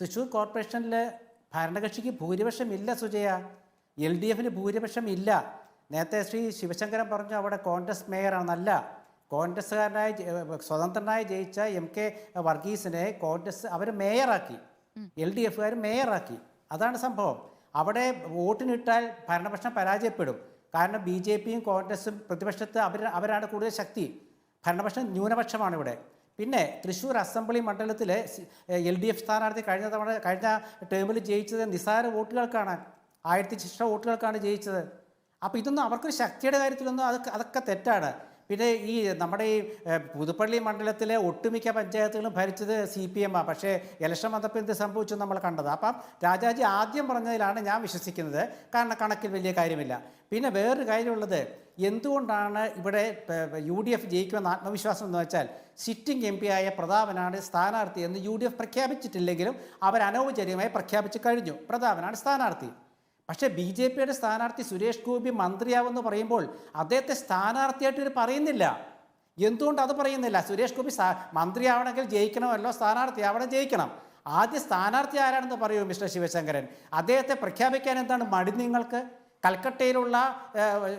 തൃശ്ശൂർ കോർപ്പറേഷനിൽ ഭരണകക്ഷിക്ക് ഭൂരിപക്ഷം ഇല്ല സുജയ, LDFന് ഭൂരിപക്ഷം ഇല്ല. നേരത്തെ ശ്രീ ശിവശങ്കരൻ പറഞ്ഞു അവിടെ കോൺഗ്രസ് മേയറാണെന്നല്ല. കോൺഗ്രസ്സുകാരനായ സ്വതന്ത്രനായി ജയിച്ച MK വർഗീസിനെ കോൺഗ്രസ് അവർ മേയറാക്കി, LDFകാർ മേയറാക്കി. അതാണ് സംഭവം. അവിടെ വോട്ടിനിട്ടാൽ ഭരണപക്ഷം പരാജയപ്പെടും. കാരണം BJPയും കോൺഗ്രസും പ്രതിപക്ഷത്ത് അവരാണ് കൂടുതൽ ശക്തി, ഭരണപക്ഷം ന്യൂനപക്ഷമാണ് ഇവിടെ. പിന്നെ തൃശ്ശൂർ അസംബ്ലി മണ്ഡലത്തിൽ LDF സ്ഥാനാർത്ഥി കഴിഞ്ഞ ടേമിൽ ജയിച്ചത് നിസ്സാര വോട്ടുകൾക്കാണ്, 1000 വോട്ടുകൾക്കാണ് ജയിച്ചത്. അപ്പോൾ ഇതൊന്നും അവർക്കൊരു ശക്തിയുടെ കാര്യത്തിലൊന്നും അതൊക്കെ തെറ്റാണ്. പിന്നെ ഈ നമ്മുടെ ഈ പുതുപ്പള്ളി മണ്ഡലത്തിലെ ഒട്ടുമിക്ക പഞ്ചായത്തുകളും ഭരിച്ചത് CPM ആണ്. പക്ഷേ ഇലക്ഷൻ വന്നപ്പോൾ എന്ത് സംഭവിച്ചു നമ്മൾ കണ്ടത്. അപ്പം രാജാജി ആദ്യം പറഞ്ഞതിലാണ് ഞാൻ വിശ്വസിക്കുന്നത്, കാരണം കണക്കിൽ വലിയ കാര്യമില്ല. പിന്നെ വേറൊരു കാര്യമുള്ളത്, എന്തുകൊണ്ടാണ് ഇവിടെ UDF ജയിക്കുമെന്ന് ആത്മവിശ്വാസം എന്ന് വെച്ചാൽ സിറ്റിംഗ് MP ആയ പ്രതാപനാണ് സ്ഥാനാർത്ഥി എന്ന് UDF പ്രഖ്യാപിച്ചിട്ടില്ലെങ്കിലും അവർ അനൗപചാരികമായി പ്രഖ്യാപിച്ച് കഴിഞ്ഞു, പ്രതാപനാണ് സ്ഥാനാർത്ഥി. പക്ഷേ BJPയുടെ സ്ഥാനാർത്ഥി സുരേഷ് ഗോപി മന്ത്രിയാവെന്ന് പറയുമ്പോൾ അദ്ദേഹത്തെ സ്ഥാനാർത്ഥിയായിട്ട് ഇവർ പറയുന്നില്ല. എന്തുകൊണ്ട് അത് പറയുന്നില്ല? സുരേഷ് ഗോപി മന്ത്രിയാവണമെങ്കിൽ ജയിക്കണമല്ലോ, സ്ഥാനാർത്ഥിയാവണം, ജയിക്കണം. ആദ്യം സ്ഥാനാർത്ഥി ആരാണെന്ന് പറയൂ മിസ്റ്റർ ശിവശങ്കരൻ. അദ്ദേഹത്തെ പ്രഖ്യാപിക്കാൻ എന്താണ് മടി നിങ്ങൾക്ക്? കൽക്കട്ടയിലുള്ള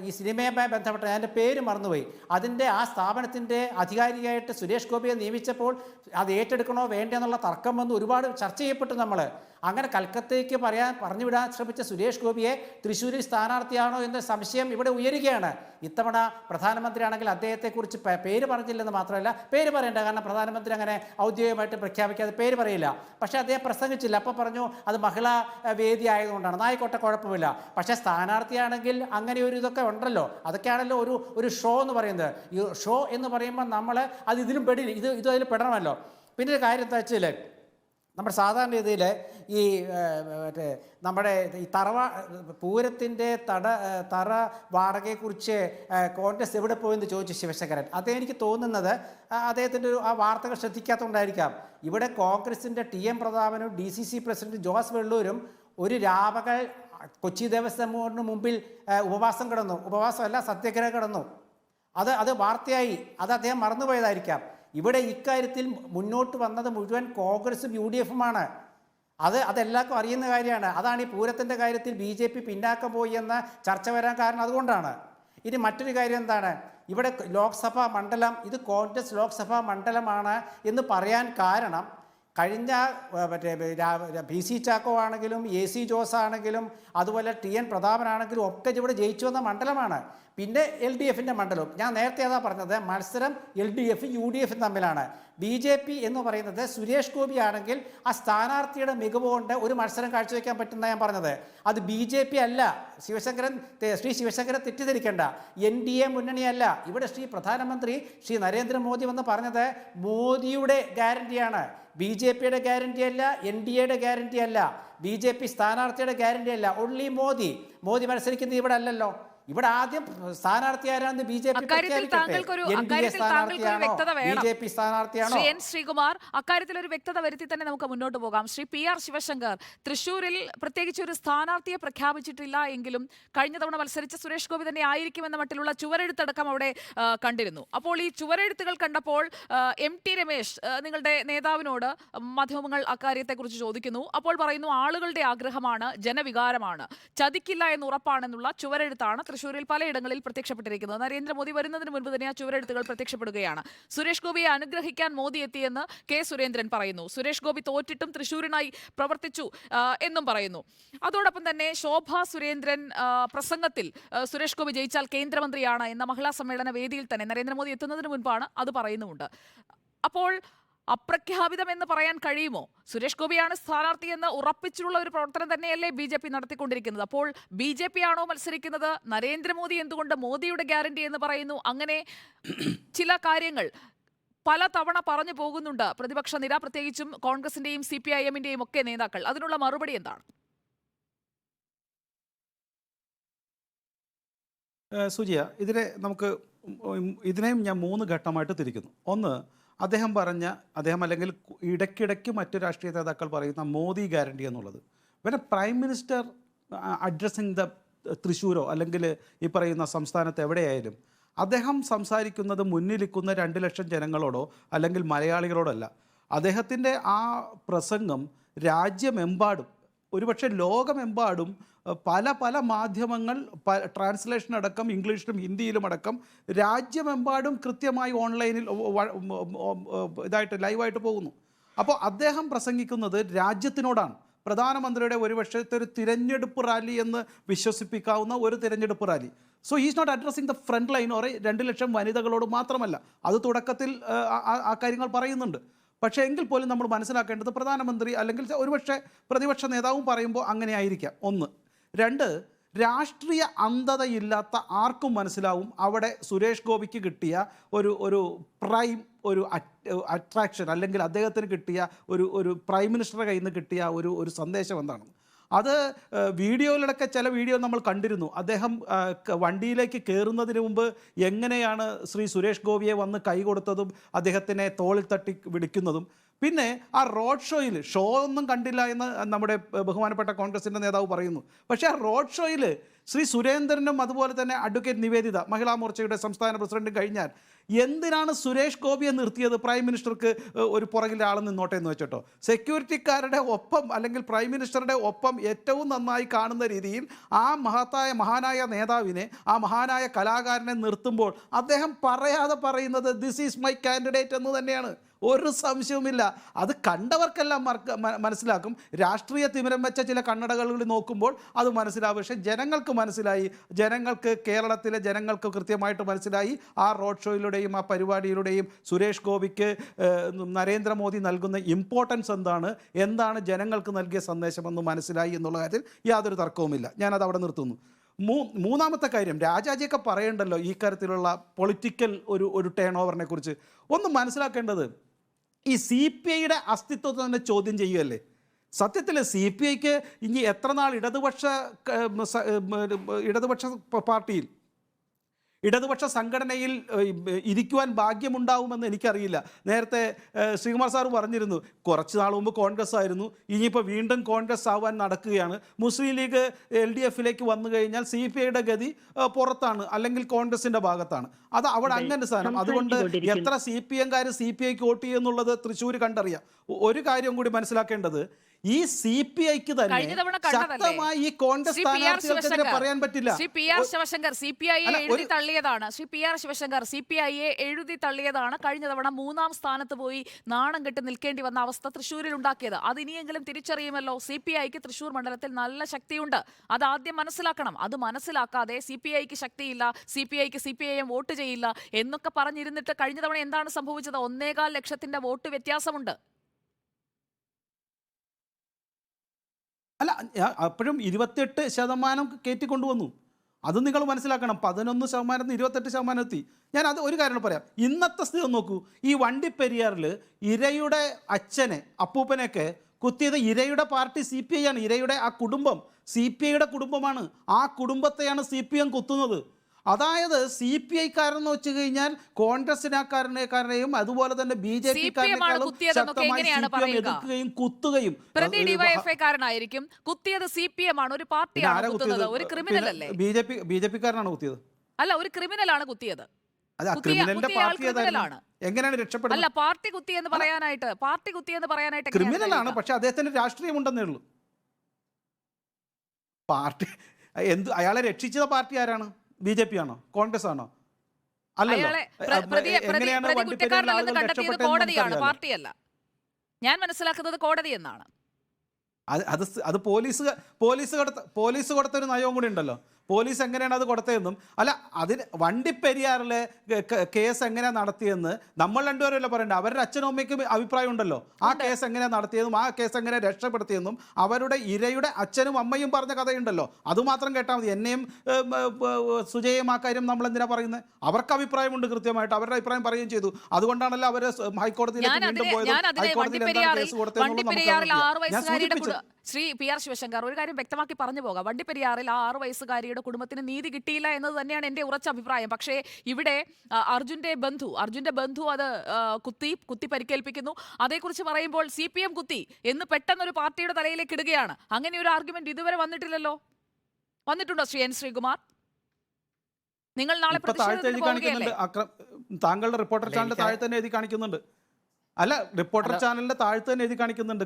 ഈ സിനിമയുമായി ബന്ധപ്പെട്ട, ഞാൻ എൻ്റെ പേര് മറന്നുപോയി, അതിൻ്റെ ആ സ്ഥാപനത്തിൻ്റെ അധികാരിയായിട്ട് സുരേഷ് ഗോപിയെ നിയമിച്ചപ്പോൾ അത് ഏറ്റെടുക്കണോ വേണ്ടേ എന്നുള്ള തർക്കം വന്ന് ഒരുപാട് ചർച്ച ചെയ്യപ്പെട്ടു. നമ്മൾ അങ്ങനെ കൽക്കത്തയ്ക്ക് പറഞ്ഞു വിടാൻ ശ്രമിച്ച സുരേഷ് ഗോപിയെ തൃശ്ശൂരിൽ സ്ഥാനാർത്ഥിയാണോ എന്ന സംശയം ഇവിടെ ഉയരുകയാണ്. ഇത്തവണ പ്രധാനമന്ത്രിയാണെങ്കിൽ അദ്ദേഹത്തെക്കുറിച്ച് പേര് പറഞ്ഞില്ലെന്ന് മാത്രമല്ല, പേര് പറയേണ്ട, കാരണം പ്രധാനമന്ത്രി അങ്ങനെ ഔദ്യോഗികമായിട്ട് പ്രഖ്യാപിക്കാതെ പേര് പറയില്ല. പക്ഷേ അദ്ദേഹം പ്രസംഗിച്ചില്ല. അപ്പോൾ പറഞ്ഞു അത് മഹിളാ വേദി ആയിക്കോട്ടെ, കുഴപ്പമില്ല. പക്ഷേ സ്ഥാനാർത്ഥിയാണെങ്കിൽ അങ്ങനെ ഒരു ഇതൊക്കെ ഉണ്ടല്ലോ, അതൊക്കെയാണല്ലോ ഒരു ഷോ എന്ന് പറയുന്നത്. ഈ ഷോ എന്ന് പറയുമ്പോൾ നമ്മൾ അത് ഇതിലും പെടില്ല, ഇത് അതിൽ പെടണമല്ലോ. പിന്നെ ഒരു കാര്യം എന്താ വെച്ചാൽ, നമ്മുടെ സാധാരണ രീതിയിൽ ഈ മറ്റേ നമ്മുടെ ഈ പൂരത്തിൻ്റെ തറ വാടകയെക്കുറിച്ച് കോൺഗ്രസ് എവിടെ പോയെന്ന് ചോദിച്ചു ശിവശങ്കരൻ. അദ്ദേഹം എനിക്ക് തോന്നുന്നത് അദ്ദേഹത്തിൻ്റെ ആ വാർത്തകൾ ശ്രദ്ധിക്കാത്തതുകൊണ്ടായിരിക്കാം. ഇവിടെ കോൺഗ്രസിൻ്റെ TM പ്രതാപനും DCC പ്രസിഡന്റ് ജോസ് വെള്ളൂരും ഒരു രാപകൽ കൊച്ചി ദേവസ്വം ബോർഡിന് മുമ്പിൽ ഉപവാസം കിടന്നു. ഉപവാസമല്ല, സത്യാഗ്രഹം കിടന്നു. അത് വാർത്തയായി. അത് അദ്ദേഹം മറന്നുപോയതായിരിക്കാം. ഇവിടെ ഇക്കാര്യത്തിൽ മുന്നോട്ട് വന്നത് മുഴുവൻ കോൺഗ്രസും UDFുമാണ്. അതെല്ലാവർക്കും അറിയുന്ന കാര്യമാണ്. അതാണ് ഈ പൂരത്തിൻ്റെ കാര്യത്തിൽ BJP പിന്നാക്കം പോയി എന്ന ചർച്ച വരാൻ കാരണം അതുകൊണ്ടാണ്. ഇനി മറ്റൊരു കാര്യം എന്താണ്, ഇവിടെ ലോക്സഭാ മണ്ഡലം, ഇത് കോൺഗ്രസ് ലോക്സഭാ മണ്ഡലമാണ് എന്ന് പറയാൻ കാരണം, കഴിഞ്ഞ മറ്റേ PC ചാക്കോ ആണെങ്കിലും AC ജോസ് ആണെങ്കിലും അതുപോലെ TN പ്രതാപനാണെങ്കിലും ഒക്കെ ഇവിടെ ജയിച്ചു വന്ന മണ്ഡലമാണ്. പിന്നെ LDFിൻ്റെ മണ്ഡലവും. ഞാൻ നേരത്തെ അതാ പറഞ്ഞത്, മത്സരം LDF UDF തമ്മിലാണ്. BJP എന്ന് പറയുന്നത് സുരേഷ് ഗോപി ആണെങ്കിൽ ആ സ്ഥാനാർത്ഥിയുടെ മികവ് കൊണ്ട് ഒരു മത്സരം കാഴ്ചവെക്കാൻ പറ്റുന്ന ഞാൻ പറഞ്ഞത്. അത് BJP അല്ല. ശ്രീ ശിവശങ്കരൻ തെറ്റിദ്ധരിക്കേണ്ട. NDA മുന്നണിയല്ല. ഇവിടെ പ്രധാനമന്ത്രി ശ്രീ നരേന്ദ്രമോദി വന്ന് പറഞ്ഞത് മോദിയുടെ ഗ്യാരണ്ടിയാണ്, BJPയുടെ ഗ്യാരണ്ടി അല്ല, NDAയുടെ ഗ്യാരണ്ടി അല്ല, BJP സ്ഥാനാർത്ഥിയുടെ ഗ്യാരണ്ടി അല്ല. ഓൺലി മോദി മത്സരിക്കുന്നത് ഇവിടെ അല്ലല്ലോ. ഇവിടെ ആദ്യം സ്ഥാനാർത്ഥി ആരാണെന്ന് BJP സ്ഥാനാർത്ഥിയാണോ? ശ്രീകുമാർ, അക്കാര്യത്തിൽ ഒരു വ്യക്തത വരുത്തി തന്നെ നമുക്ക് മുന്നോട്ട് പോകാം. ശ്രീ PR ശിവശങ്കർ, തൃശ്ശൂരിൽ പ്രത്യേകിച്ച് ഒരു സ്ഥാനാർത്ഥിയെ പ്രഖ്യാപിച്ചിട്ടില്ല എങ്കിലും കഴിഞ്ഞ തവണ മത്സരിച്ച സുരേഷ് ഗോപി തന്നെ ആയിരിക്കുമെന്ന മട്ടിലുള്ള ചുവരെഴുത്തടക്കം അവിടെ കണ്ടിരുന്നു. അപ്പോൾ ഈ ചുവരെഴുത്തുകൾ കണ്ടപ്പോൾ MT രമേശ് നിങ്ങളുടെ നേതാവിനോട് മാധ്യമങ്ങൾ അക്കാര്യത്തെക്കുറിച്ച് ചോദിക്കുന്നു. അപ്പോൾ പറയുന്നു ആളുകളുടെ ആഗ്രഹമാണ്, ജനവികാരമാണ്, ചതിക്കില്ല എന്ന് ഉറപ്പാണെന്നുള്ള ചുവരെഴുത്താണ് തൃശ്ശൂരിൽ പലയിടങ്ങളിൽ പ്രത്യക്ഷപ്പെട്ടിരിക്കുന്നത്. നരേന്ദ്രമോദി വരുന്നതിന് മുൻപ് തന്നെ ആ ചുവരെഴുത്തുകൾ പ്രത്യക്ഷപ്പെടുകയാണ്. സുരേഷ് ഗോപിയെ അനുഗ്രഹിക്കാൻ മോദി എത്തിയെന്ന് K സുരേന്ദ്രൻ പറയുന്നു. സുരേഷ് ഗോപി തോറ്റിട്ടും തൃശ്ശൂരിനായി പ്രവർത്തിച്ചു എന്നും പറയുന്നു. അതോടൊപ്പം തന്നെ ശോഭാ സുരേന്ദ്രൻ പ്രസംഗത്തിൽ സുരേഷ് ഗോപി ജയിച്ചാൽ കേന്ദ്രമന്ത്രിയാണ് എന്ന മഹിളാ സമ്മേളന വേദിയിൽ തന്നെ നരേന്ദ്രമോദി എത്തുന്നതിന് മുൻപാണ് അത് പറയുന്നുമുണ്ട്. അപ്പോൾ അപ്രഖ്യാപിതം എന്ന് പറയാൻ കഴിയുമോ? സുരേഷ് ഗോപിയാണ് സ്ഥാനാർത്ഥി എന്ന് ഉറപ്പിച്ചുള്ള ഒരു പ്രവർത്തനം തന്നെയല്ലേ BJP നടത്തിക്കൊണ്ടിരിക്കുന്നത്. അപ്പോൾ BJP ആണോ മത്സരിക്കുന്നത്? നരേന്ദ്രമോദി എന്തുകൊണ്ട് മോദിയുടെ ഗ്യാരണ്ടി എന്ന് പറയുന്നു? അങ്ങനെ ചില കാര്യങ്ങൾ പല തവണ പറഞ്ഞു പോകുന്നുണ്ട് പ്രതിപക്ഷ നിര, പ്രത്യേകിച്ചും കോൺഗ്രസിന്റെയും CPIMന്റെയും ഒക്കെ നേതാക്കൾ. അതിനുള്ള മറുപടി എന്താണ്? സുജിയ, ഇതിനെയും ഞാൻ 3 ഘട്ടമായിട്ട് തിരിക്കുന്നു. ഒന്ന്, അദ്ദേഹം അല്ലെങ്കിൽ ഇടയ്ക്കിടയ്ക്ക് മറ്റു രാഷ്ട്രീയ നേതാക്കൾ പറയുന്ന മോദി ഗ്യാരണ്ടി എന്നുള്ളത്. പിന്നെ പ്രൈം മിനിസ്റ്റർ അഡ്രസ്സിങ് ദ തൃശ്ശൂരോ അല്ലെങ്കിൽ ഈ പറയുന്ന സംസ്ഥാനത്ത് എവിടെയായാലും അദ്ദേഹം സംസാരിക്കുന്നത് മുന്നിലിരിക്കുന്ന 2 ലക്ഷം ജനങ്ങളോടോ അല്ലെങ്കിൽ മലയാളികളോടല്ല. അദ്ദേഹത്തിൻ്റെ ആ പ്രസംഗം രാജ്യമെമ്പാടും, ഒരുപക്ഷെ ലോകമെമ്പാടും പല മാധ്യമങ്ങൾ ട്രാൻസ്ലേഷൻ അടക്കം ഇംഗ്ലീഷിലും ഹിന്ദിയിലും അടക്കം രാജ്യമെമ്പാടും കൃത്യമായി ഓൺലൈനിൽ ലൈവായിട്ട് പോകുന്നു. അപ്പോൾ അദ്ദേഹം പ്രസംഗിക്കുന്നത് രാജ്യത്തിനോടാണ്. പ്രധാനമന്ത്രിയുടെ ഒരു പക്ഷത്തെ ഒരു തിരഞ്ഞെടുപ്പ് റാലി എന്ന് വിശ്വസിപ്പിക്കാവുന്ന ഒരു തിരഞ്ഞെടുപ്പ് റാലി. So he's not addressing the front line or 2 lakh വനിതകളോട് മാത്രമല്ല. അത് തുടക്കത്തിൽ ആ കാര്യങ്ങൾ പറയുന്നുണ്ട്. പക്ഷേ എങ്കിൽ പോലും നമ്മൾ മനസ്സിലാക്കേണ്ടത് പ്രധാനമന്ത്രി അല്ലെങ്കിൽ ഒരുപക്ഷെ പ്രതിപക്ഷ നേതാവും പറയുമ്പോൾ അങ്ങനെ ആയിരിക്കാം. 1. 2, രാഷ്ട്രീയ അന്ധതയില്ലാത്ത ആർക്കും മനസ്സിലാവും അവിടെ സുരേഷ് ഗോപിക്ക് കിട്ടിയ ഒരു പ്രൈം അട്രാക്ഷൻ അല്ലെങ്കിൽ അദ്ദേഹത്തിന് കിട്ടിയ ഒരു പ്രൈം മിനിസ്റ്ററുടെ കയ്യിൽ നിന്ന് കിട്ടിയ ഒരു സന്ദേശം എന്താണ്. അത് വീഡിയോയിലൊക്കെ ചില വീഡിയോ നമ്മൾ കണ്ടിരുന്നു. അദ്ദേഹം വണ്ടിയിലേക്ക് കയറുന്നതിന് മുമ്പ് എങ്ങനെയാണ് ശ്രീ സുരേഷ് ഗോപിയെ വന്ന് കൈ കൊടുത്തതും അദ്ദേഹത്തിനെ തോളിൽ തട്ടി വിളിക്കുന്നതും. പിന്നെ ആ റോഡ് ഷോയിൽ ഒന്നും കണ്ടില്ല എന്ന് നമ്മുടെ ബഹുമാനപ്പെട്ട കോൺഗ്രസിൻ്റെ നേതാവ് പറയുന്നു. പക്ഷേ ആ റോഡ് ഷോയിൽ ശ്രീ സുരേന്ദ്രനും അതുപോലെ തന്നെ അഡ്വക്കേറ്റ് നിവേദിത മഹിളാ മോർച്ചയുടെ സംസ്ഥാന പ്രസിഡന്റും കഴിഞ്ഞാൽ എന്തിനാണ് സുരേഷ് ഗോപിയെ നിർത്തിയത്? പ്രൈം മിനിസ്റ്റർക്ക് ഒരു പുറകിലെ ആൾ നിന്നോട്ടെ എന്ന് വെച്ചിട്ടോ. സെക്യൂരിറ്റിക്കാരുടെ ഒപ്പം അല്ലെങ്കിൽ പ്രൈം മിനിസ്റ്ററുടെ ഒപ്പം ഏറ്റവും നന്നായി കാണുന്ന രീതിയിൽ ആ മഹാനായ നേതാവിനെ, ആ മഹാനായ കലാകാരനെ നിർത്തുമ്പോൾ അദ്ദേഹം പറയാതെ പറയുന്നത് ദിസ് ഈസ് മൈ കാൻഡിഡേറ്റ് എന്ന് തന്നെയാണ്. ഒരു സംശയവുമില്ല. അത് കണ്ടവർക്കെല്ലാം മനസ്സിലാക്കും. രാഷ്ട്രീയ തിമിരം വെച്ച ചില കണ്ണടകളിൽ നോക്കുമ്പോൾ അത് മനസ്സിലാവും. പക്ഷേ ജനങ്ങൾക്ക് മനസ്സിലായി, കേരളത്തിലെ ജനങ്ങൾക്ക് കൃത്യമായിട്ട് മനസ്സിലായി ആ റോഡ് ഷോയിലൂടെയും ആ പരിപാടിയിലൂടെയും സുരേഷ് ഗോപിക്ക് നരേന്ദ്രമോദി നൽകുന്ന ഇമ്പോർട്ടൻസ് എന്താണ് ജനങ്ങൾക്ക് നൽകിയ സന്ദേശമെന്ന് മനസ്സിലായി എന്നുള്ള കാര്യത്തിൽ യാതൊരു തർക്കവുമില്ല. ഞാനത് അവിടെ നിർത്തുന്നു. മൂന്നാമത്തെ കാര്യം, രാജാജിയൊക്കെ പറയണ്ടല്ലോ ഈ കാര്യത്തിലുള്ള പൊളിറ്റിക്കൽ ഒരു ടേൺ ഓവറിനെ കുറിച്ച്. ഒന്ന് മനസ്സിലാക്കേണ്ടത്, ഈ CPIയുടെ അസ്തിത്വത്തെ തന്നെ ചോദ്യം ചെയ്യുകയല്ലേ. സത്യത്തിൽ CPIക്ക് ഇനി എത്ര നാൾ ഇടതുപക്ഷ പാർട്ടിയിൽ, ഇടതുപക്ഷ സംഘടനയിൽ ഇരിക്കുവാൻ ഭാഗ്യമുണ്ടാവുമെന്ന് എനിക്കറിയില്ല. നേരത്തെ ശ്രീകുമാർ സാർ പറഞ്ഞിരുന്നു, കുറച്ച് നാൾ മുമ്പ് കോൺഗ്രസ് ആയിരുന്നു, ഇനിയിപ്പോൾ വീണ്ടും കോൺഗ്രസ് ആവാൻ നടക്കുകയാണ്. മുസ്ലിം ലീഗ് LDFിലേക്ക് വന്നു കഴിഞ്ഞാൽ CPIയുടെ ഗതി പുറത്താണ്, അല്ലെങ്കിൽ കോൺഗ്രസിൻ്റെ ഭാഗത്താണ്. അത് അവിടെ അങ്ങനെ സാധനം. അതുകൊണ്ട് എത്ര CPMകാർ CPIക്ക് വോട്ട് ചെയ്യുന്നുള്ളത് തൃശ്ശൂർ കണ്ടറിയാം. ഒരു കാര്യം കൂടി മനസ്സിലാക്കേണ്ടത്, ഈ CPIക്ക് തന്നെ ശക്തമായി ഈ കോൺഗ്രസ് സ്ഥാനാർത്ഥികൾക്കെതിരെ പറയാൻ പറ്റില്ല. ശ്രീ PR ശിവശങ്കർ CPIയെ എഴുതി തള്ളിയതാണ്. ശ്രീ PR ശിവശങ്കർ CPIയെ എഴുതി തള്ളിയതാണ് കഴിഞ്ഞ തവണ 3ാം സ്ഥാനത്ത് പോയി നാണം കെട്ട് നിൽക്കേണ്ടി വന്ന അവസ്ഥ തൃശ്ശൂരിൽ ഉണ്ടാക്കിയത്. അത് ഇനിയെങ്കിലും തിരിച്ചറിയുമല്ലോ. CPIക്ക് തൃശ്ശൂർ മണ്ഡലത്തിൽ നല്ല ശക്തിയുണ്ട്. അത് ആദ്യം മനസ്സിലാക്കണം. അത് മനസ്സിലാക്കാതെ CPIക്ക് ശക്തിയില്ല, CPIക്ക് CPIM വോട്ട് ചെയ്യില്ല എന്നൊക്കെ പറഞ്ഞിരുന്നിട്ട് കഴിഞ്ഞ തവണ എന്താണ് സംഭവിച്ചത്? 1.25 ലക്ഷത്തിന്റെ വോട്ട് വ്യത്യാസമുണ്ട്. അല്ല, അപ്പോഴും 28% കയറ്റിക്കൊണ്ടുവന്നു. അത് നിങ്ങൾ മനസ്സിലാക്കണം. 11% 28% എത്തി. ഞാൻ അത് ഒരു കാര്യം പറയാം. ഇന്നത്തെ സ്ഥിതി നോക്കൂ. ഈ വണ്ടിപ്പെരിയാറിൽ ഇരയുടെ അച്ഛനെ, അപ്പൂപ്പനെയൊക്കെ കുത്തിയത് ഇരയുടെ പാർട്ടി CPI ആണ്. ഇരയുടെ ആ കുടുംബം CPIയുടെ കുടുംബമാണ്. ആ കുടുംബത്തെയാണ് CPM കുത്തുന്നത്. അതായത് CPIക്കാരെന്ന് വെച്ച് കഴിഞ്ഞാൽ കോൺഗ്രസിനെയും അതുപോലെ തന്നെ BJPക്കാരെയും കുത്തുകയും ഡിവൈഎഫ്ഐക്കാരനായിരിക്കും കുത്തിയത്. CPM ആണ്, ഒരു പാർട്ടിയാണ് കുത്തുന്നത്. ഒരു ക്രിമിനൽ അല്ലേ? BJPക്കാരനാണ് കുത്തിയത്. അല്ല, ഒരു ക്രിമിനലാണ് കുത്തിയത്. എങ്ങനെയാണ് രക്ഷപ്പെടുന്നത്? അല്ല, പാർട്ടി കുത്തിയെന്ന് പറയാനായിട്ട് ക്രിമിനലാണ്. പക്ഷെ അദ്ദേഹത്തിന് രാഷ്ട്രീയമുണ്ടെന്നേ ഉള്ളൂ. പാർട്ടി അയാളെ രക്ഷിച്ചത് പാർട്ടി ആരാണ്? BJP ആണോ? കോൺഗ്രസ് ആണോ? അല്ലല്ലോ. കോടതിയാണ്, പാർട്ടിയല്ല. ഞാൻ മനസ്സിലാക്കുന്നത് കോടതി എന്നാണ്. അത് പോലീസ് കൊടുത്തൊരു നയവും കൂടി ഉണ്ടല്ലോ. പോലീസ് എങ്ങനെയാണ് അത് കൊടുത്തതെന്നും അല്ല, അതിന് വണ്ടിപ്പെരിയാറിലെ കേസ് എങ്ങനെയാണ് നടത്തിയെന്ന് നമ്മൾ രണ്ടുപേരല്ല പറയണ്ടേ. അവരുടെ അച്ഛനും അമ്മയ്ക്കും അഭിപ്രായം ഉണ്ടല്ലോ. ആ കേസ് എങ്ങനെ നടത്തിയതും ആ കേസ് എങ്ങനെ രക്ഷപ്പെടുത്തിയെന്നും അവരുടെ ഇരയുടെ അച്ഛനും അമ്മയും പറഞ്ഞ കഥയുണ്ടല്ലോ. അതുമാത്രം കേട്ടാൽ മതി. എന്നെയും സുജയും ആ കാര്യം നമ്മൾ എന്തിനാ പറയുന്നത്? അവർക്ക് അഭിപ്രായമുണ്ട്, കൃത്യമായിട്ട് അവരുടെ അഭിപ്രായം പറയുകയും ചെയ്തു. അതുകൊണ്ടാണല്ലോ അവർ ഹൈക്കോടതിയിലേക്ക് വീണ്ടും പോയത്. ഹൈക്കോടതിയിൽ എന്താണ് കേസ് കൊടുത്തതെന്ന് ശ്രീ PR ശിവശങ്കർ ഒരു കാര്യം വ്യക്തമാക്കി പറഞ്ഞു പോകാം. വണ്ടിപ്പെരിയാറിൽ ആ 6 വയസ്സുകാരിയുടെ കുടുംബത്തിന് നീതി കിട്ടിയില്ല എന്നത് തന്നെയാണ് എൻ്റെ ഉറച്ച അഭിപ്രായം. പക്ഷേ ഇവിടെ അർജുന്റെ ബന്ധു അത് കുത്തി പരിക്കേൽപ്പിക്കുന്നു. അതേക്കുറിച്ച് പറയുമ്പോൾ CPM കുത്തി എന്ന് പെട്ടെന്നൊരു പാർട്ടിയുടെ തലയിലേക്ക് ഇടുകയാണ്. അങ്ങനെ ഒരു ആർഗ്യുമെന്റ് ഇതുവരെ വന്നിട്ടില്ലല്ലോ. വന്നിട്ടുണ്ടോ ശ്രീ N ശ്രീകുമാർ? നിങ്ങൾ നാളെ താങ്കളുടെ റിപ്പോർട്ടർ ചാനലിന്റെ താഴെ തന്നെ എഴുതി കാണിക്കുന്നുണ്ട്. അല്ല, റിപ്പോർട്ടർ ചാനലിന്റെ താഴെ തന്നെ എഴുതി കാണിക്കുന്നുണ്ട്.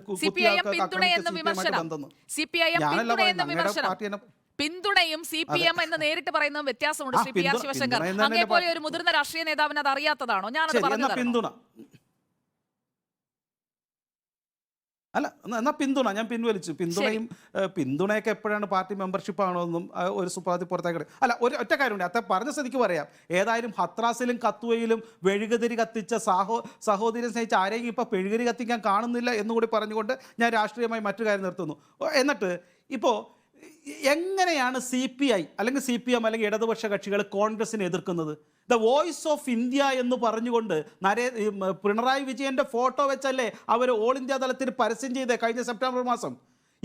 പിന്തുണയും CPM എന്ന് നേരിട്ട് പറയുന്ന വ്യത്യാസമുണ്ട് ശ്രീ PR ശിവശങ്കർ. അങ്ങേപോലെ ഒരു മുതിർന്ന രാഷ്ട്രീയ നേതാവിന് അത് അറിയാത്തതാണോ? ഞാനത് പറഞ്ഞു. എന്നാ പിന്തുണ ഞാൻ പിൻവലിച്ചു. പിന്തുണയൊക്കെ എപ്പോഴാണ് പാർട്ടി മെമ്പർഷിപ്പ് ആണോ എന്നും ഒരു സുപ്രഭാതി പുറത്തേക്ക്. അല്ല, ഒറ്റ കാര്യമുണ്ട്. അത്ര പറഞ്ഞ സ്ഥിതിക്ക് പറയാം. ഏതായാലും ഹത്രാസിലും കത്തുവയിലും വെഴുകുതിരി കത്തിച്ച സഹോദരൻ സ്നേഹിച്ച ആരെയും ഇപ്പൊ പെഴുകുതിരി കത്തിക്കാൻ കാണുന്നില്ല എന്നുകൂടി പറഞ്ഞുകൊണ്ട് ഞാൻ രാഷ്ട്രീയമായി മറ്റു കാര്യം നിർത്തുന്നു. എന്നിട്ട് ഇപ്പോൾ എങ്ങനെയാണ് CPI അല്ലെങ്കിൽ CPM അല്ലെങ്കിൽ ഇടതുപക്ഷ കക്ഷികൾ കോൺഗ്രസിനെ എതിർക്കുന്നത്? ദ വോയിസ് ഓഫ് ഇന്ത്യ എന്ന് പറഞ്ഞുകൊണ്ട് പിണറായി വിജയന്റെ ഫോട്ടോ വെച്ചല്ലേ അവർ ഓൾ ഇന്ത്യ തലത്തിൽ പരസ്യം ചെയ്തേ കഴിഞ്ഞ സെപ്റ്റംബർ മാസം.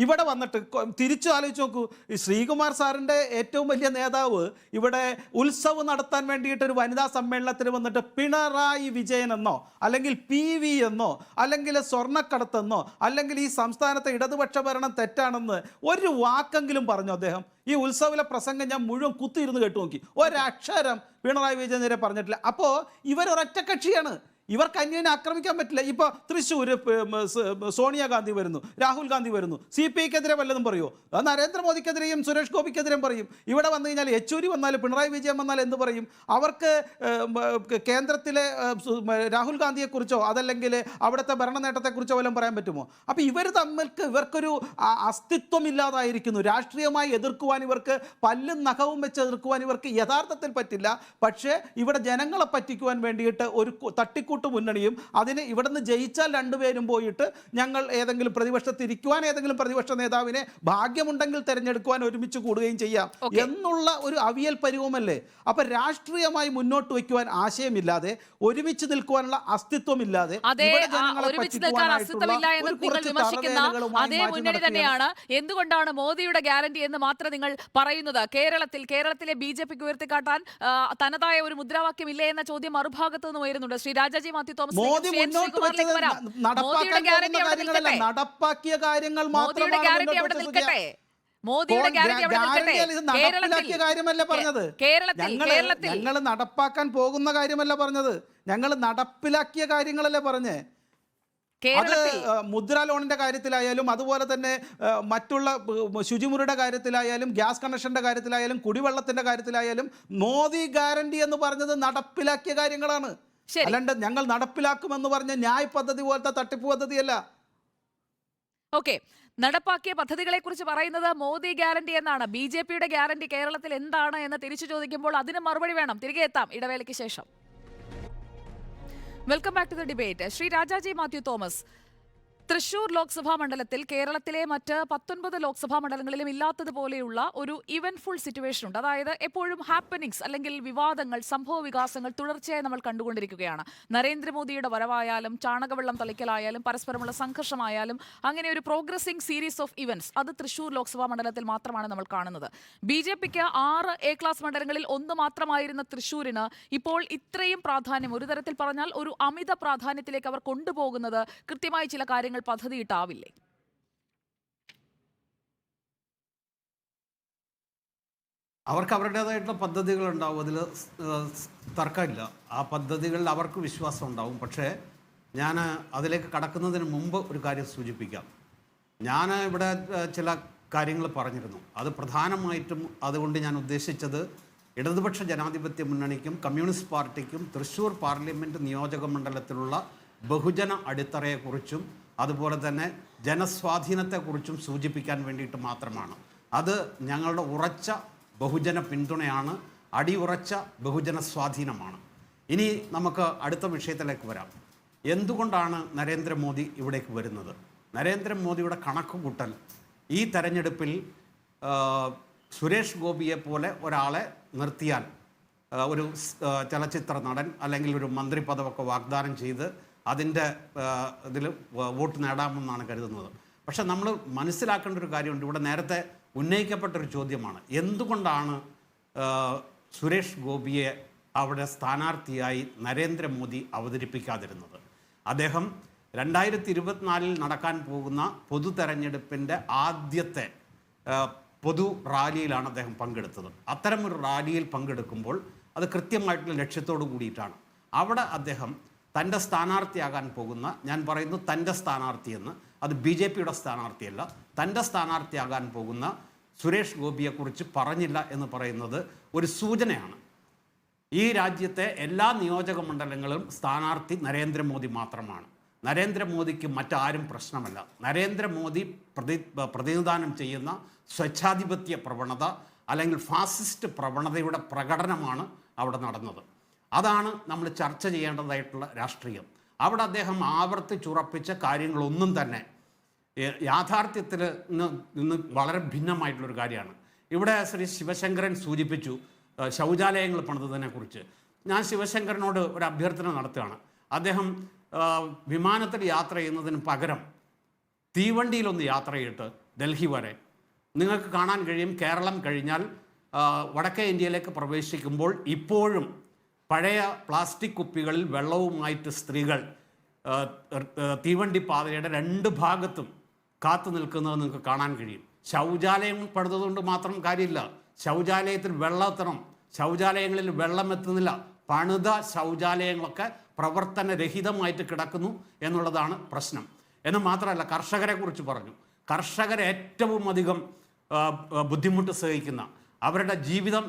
ഇവിടെ വന്നിട്ട് തിരിച്ചു ആലോചിച്ച് നോക്കൂ, ഈ ശ്രീകുമാർ സാറിൻ്റെ ഏറ്റവും വലിയ നേതാവ് ഇവിടെ ഉത്സവം നടത്താൻ വേണ്ടിയിട്ട് ഒരു വനിതാ സമ്മേളനത്തിന് വന്നിട്ട് പിണറായി വിജയൻ എന്നോ അല്ലെങ്കിൽ PV എന്നോ അല്ലെങ്കിൽ സ്വർണ്ണക്കടത്തെന്നോ അല്ലെങ്കിൽ ഈ സംസ്ഥാനത്തെ ഇടതുപക്ഷ ഭരണം തെറ്റാണെന്ന് ഒരു വാക്കെങ്കിലും പറഞ്ഞു അദ്ദേഹം? ഈ ഉത്സവിലെ പ്രസംഗം ഞാൻ മുഴുവൻ കുത്തിയിരുന്ന് കേട്ടു നോക്കി, ഒരക്ഷരം പിണറായി വിജയൻ നേരെ പറഞ്ഞിട്ടില്ല. അപ്പോൾ ഇവരൊരൊറ്റ കക്ഷിയാണ്, ഇവർക്ക് അന്യനെ ആക്രമിക്കാൻ പറ്റില്ല. ഇപ്പോൾ തൃശ്ശൂർ സോണിയാഗാന്ധി വരുന്നു, രാഹുൽ ഗാന്ധി വരുന്നു, CPIക്കെതിരെ വല്ലതും പറയുമോ? നരേന്ദ്രമോദിക്കെതിരെയും സുരേഷ് ഗോപിക്കെതിരെയും പറയും. ഇവിടെ വന്നു കഴിഞ്ഞാൽ യെച്ചൂരി വന്നാൽ പിണറായി വിജയൻ വന്നാൽ എന്ത് പറയും? അവർക്ക് കേന്ദ്രത്തിലെ രാഹുൽ ഗാന്ധിയെക്കുറിച്ചോ അതല്ലെങ്കിൽ അവിടുത്തെ ഭരണ നേട്ടത്തെക്കുറിച്ചോ വല്ലതും പറയാൻ പറ്റുമോ? അപ്പോൾ ഇവർക്കൊരു അസ്തിത്വം ഇല്ലാതായിരിക്കുന്നു. രാഷ്ട്രീയമായി എതിർക്കുവാൻ ഇവർക്ക് പല്ലും നഖവും വെച്ച് എതിർക്കുവാൻ ഇവർക്ക് യഥാർത്ഥത്തിൽ പറ്റില്ല. പക്ഷേ ഇവിടെ ജനങ്ങളെ പറ്റിക്കുവാൻ വേണ്ടിയിട്ട് ഒരു തട്ടിക്കൂട്ട് മുന്നണിയും അതിന് ഇവിടെ നിന്ന് ജയിച്ചാൽ രണ്ടുപേരും പോയിട്ട് ഞങ്ങൾ ഏതെങ്കിലും പ്രതിപക്ഷത്തിരിക്കുവാൻ ഏതെങ്കിലും പ്രതിപക്ഷ നേതാവിനെ ഭാഗ്യമുണ്ടെങ്കിൽ തിരഞ്ഞെടുക്കുവാൻ ഒരുമിച്ച് കൂടുകയും ചെയ്യാം എന്നുള്ള ഒരു അവിയൽ പരുവമല്ലേ? അപ്പൊ രാഷ്ട്രീയമായി മുന്നോട്ട് വയ്ക്കുവാൻ ആശയമില്ലാതെ ഒരുമിച്ച് നിൽക്കുവാനുള്ള അസ്തിത്വമില്ലാതെ അതേ മുന്നണി തന്നെയാണ്. എന്തുകൊണ്ടാണ് മോദിയുടെ ഗ്യാരണ്ടി എന്ന് മാത്രം നിങ്ങൾ പറയുന്നത്? കേരളത്തിലെ BJPക്ക് ഉയർത്തിക്കാട്ടാൻ തനതായ ഒരു മുദ്രാവാക്യം ഇല്ലേ എന്ന ചോദ്യം മറുഭാഗത്ത് നിന്ന് ഉയരുന്നുണ്ട്. ശ്രീ രാജാജി മാത്യു തോമസ്, നടപ്പാക്കിയ കാര്യങ്ങൾ കാര്യമല്ല പറഞ്ഞത്. ഞങ്ങൾ നടപ്പാക്കാൻ പോകുന്ന കാര്യമല്ല പറഞ്ഞത്, ഞങ്ങൾ നടപ്പിലാക്കിയ കാര്യങ്ങളല്ലേ പറഞ്ഞേ. അത് മുദ്രാ ലോണിന്റെ കാര്യത്തിലായാലും അതുപോലെ തന്നെ മറ്റുള്ള ശുചിമുറിയുടെ കാര്യത്തിലായാലും ഗ്യാസ് കണക്ഷന്റെ കാര്യത്തിലായാലും കുടിവെള്ളത്തിന്റെ കാര്യത്തിലായാലും മോദി ഗ്യാരണ്ടി എന്ന് പറഞ്ഞത് നടപ്പിലാക്കിയ കാര്യങ്ങളാണ്. അല്ലാണ്ട് ഞങ്ങൾ നടപ്പിലാക്കുമെന്ന് പറഞ്ഞ ന്യായ് പദ്ധതി പോലത്തെ തട്ടിപ്പ് പദ്ധതിയല്ല. ഓക്കെ, നടപ്പാക്കിയ പദ്ധതികളെ കുറിച്ച് പറയുന്നത് മോദി ഗ്യാരണ്ടി എന്നാണ്. BJPയുടെ ഗ്യാരണ്ടി കേരളത്തിൽ എന്താണ് എന്ന് തിരിച്ചു ചോദിക്കുമ്പോൾ അതിന് മറുപടി വേണം. തിരികെ എത്താം ഇടവേളയ്ക്ക് ശേഷം. Welcome back to the debate. Shri Rajaji Mathew Thomas, Thrissur Lok Sabha മണ്ഡലത്തിൽ കേരളത്തിലെ മറ്റ് 19 ലോക്സഭാ മണ്ഡലങ്ങളിലും ഇല്ലാത്തതുപോലെയുള്ള ഒരു ഇവന്റ്ഫുൾ സിറ്റുവേഷൻ ഉണ്ട്. അതായത് എപ്പോഴും ഹാപ്പനിങ്സ് അല്ലെങ്കിൽ വിവാദങ്ങൾ, സംഭവ വികാസങ്ങൾ തുടർച്ചയായി നമ്മൾ കണ്ടുകൊണ്ടിരിക്കുകയാണ്. നരേന്ദ്രമോദിയുടെ വരവായാലും ചാണകവെള്ളം തളിക്കലായാലും പരസ്പരമുള്ള സംഘർഷമായാലും അങ്ങനെ ഒരു പ്രോഗ്രസിംഗ് സീരീസ് ഓഫ് ഇവന്റ്സ് അത് തൃശൂർ ലോക്സഭാ മണ്ഡലത്തിൽ മാത്രമാണ് നമ്മൾ കാണുന്നത്. BJPക്ക് 6 A ക്ലാസ് മണ്ഡലങ്ങളിൽ 1 മാത്രമായിരുന്ന തൃശൂരിന് ഇപ്പോൾ ഇത്രയും പ്രാധാന്യം, ഒരു തരത്തിൽ പറഞ്ഞാൽ ഒരു അമിത പ്രാധാന്യത്തിലേക്ക് അവർ കൊണ്ടുപോകുന്നത് കൃത്യമായി ചില കാര്യങ്ങൾ പദ്ധതിയിട്ടാവില്ലേ? അവർക്ക് അവരുടേതായിട്ടുള്ള പദ്ധതികൾ ഉണ്ടാവും, അതിൽ തർക്കമില്ല. ആ പദ്ധതികളിൽ അവർക്ക് വിശ്വാസം ഉണ്ടാവും. പക്ഷേ ഞാൻ അതിലേക്ക് കടക്കുന്നതിന് മുമ്പ് ഒരു കാര്യം സൂചിപ്പിക്കാം. ഞാൻ ഇവിടെ ചില കാര്യങ്ങൾ പറഞ്ഞിരുന്നു. അത് പ്രധാനമായിട്ടും അതുകൊണ്ട് ഞാൻ ഉദ്ദേശിച്ചത് ഇടതുപക്ഷ ജനാധിപത്യ മുന്നണിക്കും കമ്മ്യൂണിസ്റ്റ് പാർട്ടിക്കും തൃശ്ശൂർ പാർലമെൻറ്റ് നിയോജക മണ്ഡലത്തിലുള്ള ബഹുജന അടിത്തറയെക്കുറിച്ചും അതുപോലെ തന്നെ ജനസ്വാധീനത്തെക്കുറിച്ചും സൂചിപ്പിക്കാൻ വേണ്ടിയിട്ട് മാത്രമാണ്. അത് ഞങ്ങളുടെ ഉറച്ച ബഹുജന പിന്തുണയാണ്, അടിയുറച്ച ബഹുജന സ്വാധീനമാണ്. ഇനി നമുക്ക് അടുത്ത വിഷയത്തിലേക്ക് വരാം. എന്തുകൊണ്ടാണ് നരേന്ദ്രമോദി ഇവിടേക്ക് വരുന്നത്? നരേന്ദ്രമോദിയുടെ കണക്കുകൂട്ടൽ ഈ തെരഞ്ഞെടുപ്പിൽ സുരേഷ് ഗോപിയെ പോലെ ഒരാളെ നിർത്തിയാൽ ഒരു ചലച്ചിത്ര നടൻ അല്ലെങ്കിൽ ഒരു മന്ത്രി പദമൊക്കെ വാഗ്ദാനം ചെയ്ത് അതിൻ്റെ ഇതിൽ വോട്ട് നേടാമെന്നാണ് കരുതുന്നത്. പക്ഷെ നമ്മൾ മനസ്സിലാക്കേണ്ട ഒരു കാര്യമുണ്ട്. ഇവിടെ നേരത്തെ ഉന്നയിക്കപ്പെട്ടൊരു ചോദ്യമാണ്, എന്തുകൊണ്ടാണ് സുരേഷ് ഗോപിയെ അവിടെ സ്ഥാനാർത്ഥിയായി നരേന്ദ്രമോദി അവതരിപ്പിക്കാതിരുന്നത്? അദ്ദേഹം 2024 നടക്കാൻ പോകുന്ന പൊതു തെരഞ്ഞെടുപ്പിൻ്റെ ആദ്യത്തെ പൊതു റാലിയിലാണ് അദ്ദേഹം പങ്കെടുത്തത്. അത്തരമൊരു റാലിയിൽ പങ്കെടുക്കുമ്പോൾ അത് കൃത്യമായിട്ടുള്ള ലക്ഷ്യത്തോടു കൂടിയിട്ടാണ്. അവിടെ അദ്ദേഹം തൻ്റെ സ്ഥാനാർത്ഥിയാകാൻ പോകുന്ന, ഞാൻ പറയുന്നു തൻ്റെ സ്ഥാനാർത്ഥിയെന്ന്, അത് BJPയുടെ സ്ഥാനാർത്ഥിയല്ല, തൻ്റെ സ്ഥാനാർത്ഥിയാകാൻ പോകുന്ന സുരേഷ് ഗോപിയെക്കുറിച്ച് പറഞ്ഞില്ല എന്ന് പറയുന്നത് ഒരു സൂചനയാണ്. ഈ രാജ്യത്തെ എല്ലാ നിയോജക മണ്ഡലങ്ങളും സ്ഥാനാർത്ഥി നരേന്ദ്രമോദി മാത്രമാണ്. നരേന്ദ്രമോദിക്ക് മറ്റാരും പ്രശ്നമല്ല. നരേന്ദ്രമോദി പ്രതിനിധാനം ചെയ്യുന്ന സ്വച്ഛാധിപത്യ പ്രവണത അല്ലെങ്കിൽ ഫാസിസ്റ്റ് പ്രവണതയുടെ പ്രകടനമാണ് അവിടെ നടന്നത്. അതാണ് നമ്മൾ ചർച്ച ചെയ്യേണ്ടതായിട്ടുള്ള രാഷ്ട്രീയം. അവിടെ അദ്ദേഹം ആവർത്തിച്ചുറപ്പിച്ച കാര്യങ്ങളൊന്നും തന്നെ യാഥാർത്ഥ്യത്തിൽ നിന്ന് വളരെ ഭിന്നമായിട്ടുള്ളൊരു കാര്യമാണ്. ഇവിടെ ശ്രീ ശിവശങ്കരൻ സൂചിപ്പിച്ചു ശൗചാലയങ്ങൾ പണിതതിനെക്കുറിച്ച്. ഞാൻ ശിവശങ്കരനോട് ഒരു അഭ്യർത്ഥന നടത്തുകയാണ്. അദ്ദേഹം വിമാനത്തിൽ യാത്ര ചെയ്യുന്നതിന് പകരം തീവണ്ടിയിലൊന്ന് യാത്ര ചെയ്തിട്ട് ഡൽഹി വരെ. നിങ്ങൾക്ക് കാണാൻ കഴിയും കേരളം കഴിഞ്ഞാൽ വടക്കേ ഇന്ത്യയിലേക്ക് പ്രവേശിക്കുമ്പോൾ ഇപ്പോഴും പഴയ പ്ലാസ്റ്റിക് കുപ്പികളിൽ വെള്ളവുമായിട്ട് സ്ത്രീകൾ തീവണ്ടി പാതയുടെ 2 ഭാഗത്തും കാത്തു നിൽക്കുന്നത് നിങ്ങൾക്ക് കാണാൻ കഴിയും. ശൗചാലയം പണിതുകൊണ്ട് മാത്രം കാര്യമില്ല, ശൗചാലയത്തിൽ വെള്ളം എത്തണം, ശൗചാലയങ്ങളിൽ വെള്ളം എത്തുന്നില്ല, പണിത ശൗചാലയങ്ങളൊക്കെ പ്രവർത്തനരഹിതമായിട്ട് കിടക്കുന്നു എന്നുള്ളതാണ് പ്രശ്നം. എന്ന് മാത്രമല്ല, കർഷകരെ കുറിച്ച് പറഞ്ഞു. കർഷകർ ഏറ്റവും അധികം ബുദ്ധിമുട്ട് സഹിക്കുന്ന, അവരുടെ ജീവിതം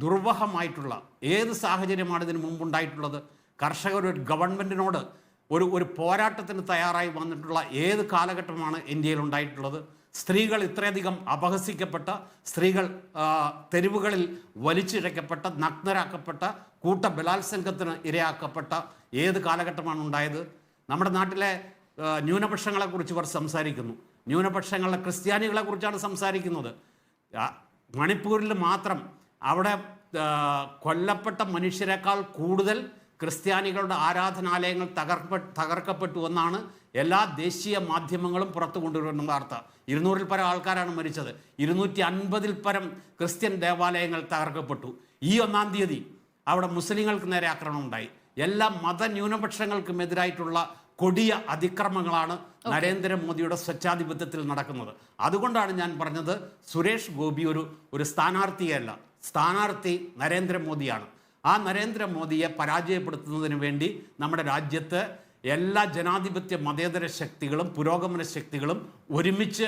ദുർവഹമായിട്ടുള്ള ഏത് സാഹചര്യമാണ് ഇതിനു മുമ്പുണ്ടായിട്ടുള്ളത്? കർഷകർ ഒരു ഗവൺമെൻറ്റിനോട് ഒരു പോരാട്ടത്തിന് തയ്യാറായി വന്നിട്ടുള്ള ഏത് കാലഘട്ടമാണ് ഇന്ത്യയിൽ ഉണ്ടായിട്ടുള്ളത്? സ്ത്രീകൾ ഇത്രയധികം അപഹസിക്കപ്പെട്ട, സ്ത്രീകൾ തെരുവുകളിൽ വലിച്ചിഴക്കപ്പെട്ട, നഗ്നരാക്കപ്പെട്ട, കൂട്ടബലാത്സംഗത്തിന് ഇരയാക്കപ്പെട്ട ഏത് കാലഘട്ടമാണ് ഉണ്ടായത്? നമ്മുടെ നാട്ടിലെ ന്യൂനപക്ഷങ്ങളെക്കുറിച്ച് ഇവർ സംസാരിക്കുന്നു. ന്യൂനപക്ഷങ്ങളിലെ ക്രിസ്ത്യാനികളെക്കുറിച്ചാണ് സംസാരിക്കുന്നത്. മണിപ്പൂരിൽ മാത്രം അവിടെ കൊല്ലപ്പെട്ട മനുഷ്യരെക്കാൾ കൂടുതൽ ക്രിസ്ത്യാനികളുടെ ആരാധനാലയങ്ങൾ തകർക്കപ്പെട്ടു എന്നാണ് എല്ലാ ദേശീയ മാധ്യമങ്ങളും പുറത്തു കൊണ്ടുവരുന്ന വാർത്ത. 200-ൽ പരം ആൾക്കാരാണ് മരിച്ചത്. 250-ൽ പരം ക്രിസ്ത്യൻ ദേവാലയങ്ങൾ തകർക്കപ്പെട്ടു. ഈ 1-ാം തീയതി അവിടെ മുസ്ലിങ്ങൾക്ക് നേരെ ആക്രമണം ഉണ്ടായി. എല്ലാ മതന്യൂനപക്ഷങ്ങൾക്കും എതിരായിട്ടുള്ള കൊടിയ അതിക്രമങ്ങളാണ് നരേന്ദ്രമോദിയുടെ സ്വച്ഛാധിപത്യത്തിൽ നടക്കുന്നത്. അതുകൊണ്ടാണ് ഞാൻ പറഞ്ഞത്, സുരേഷ് ഗോപി ഒരു സ്ഥാനാർത്ഥിയല്ല, സ്ഥാനാർത്ഥി നരേന്ദ്രമോദിയാണ്. ആ നരേന്ദ്രമോദിയെ പരാജയപ്പെടുത്തുന്നതിന് വേണ്ടി നമ്മുടെ രാജ്യത്ത് എല്ലാ ജനാധിപത്യ മതേതര ശക്തികളും പുരോഗമന ശക്തികളും ഒരുമിച്ച്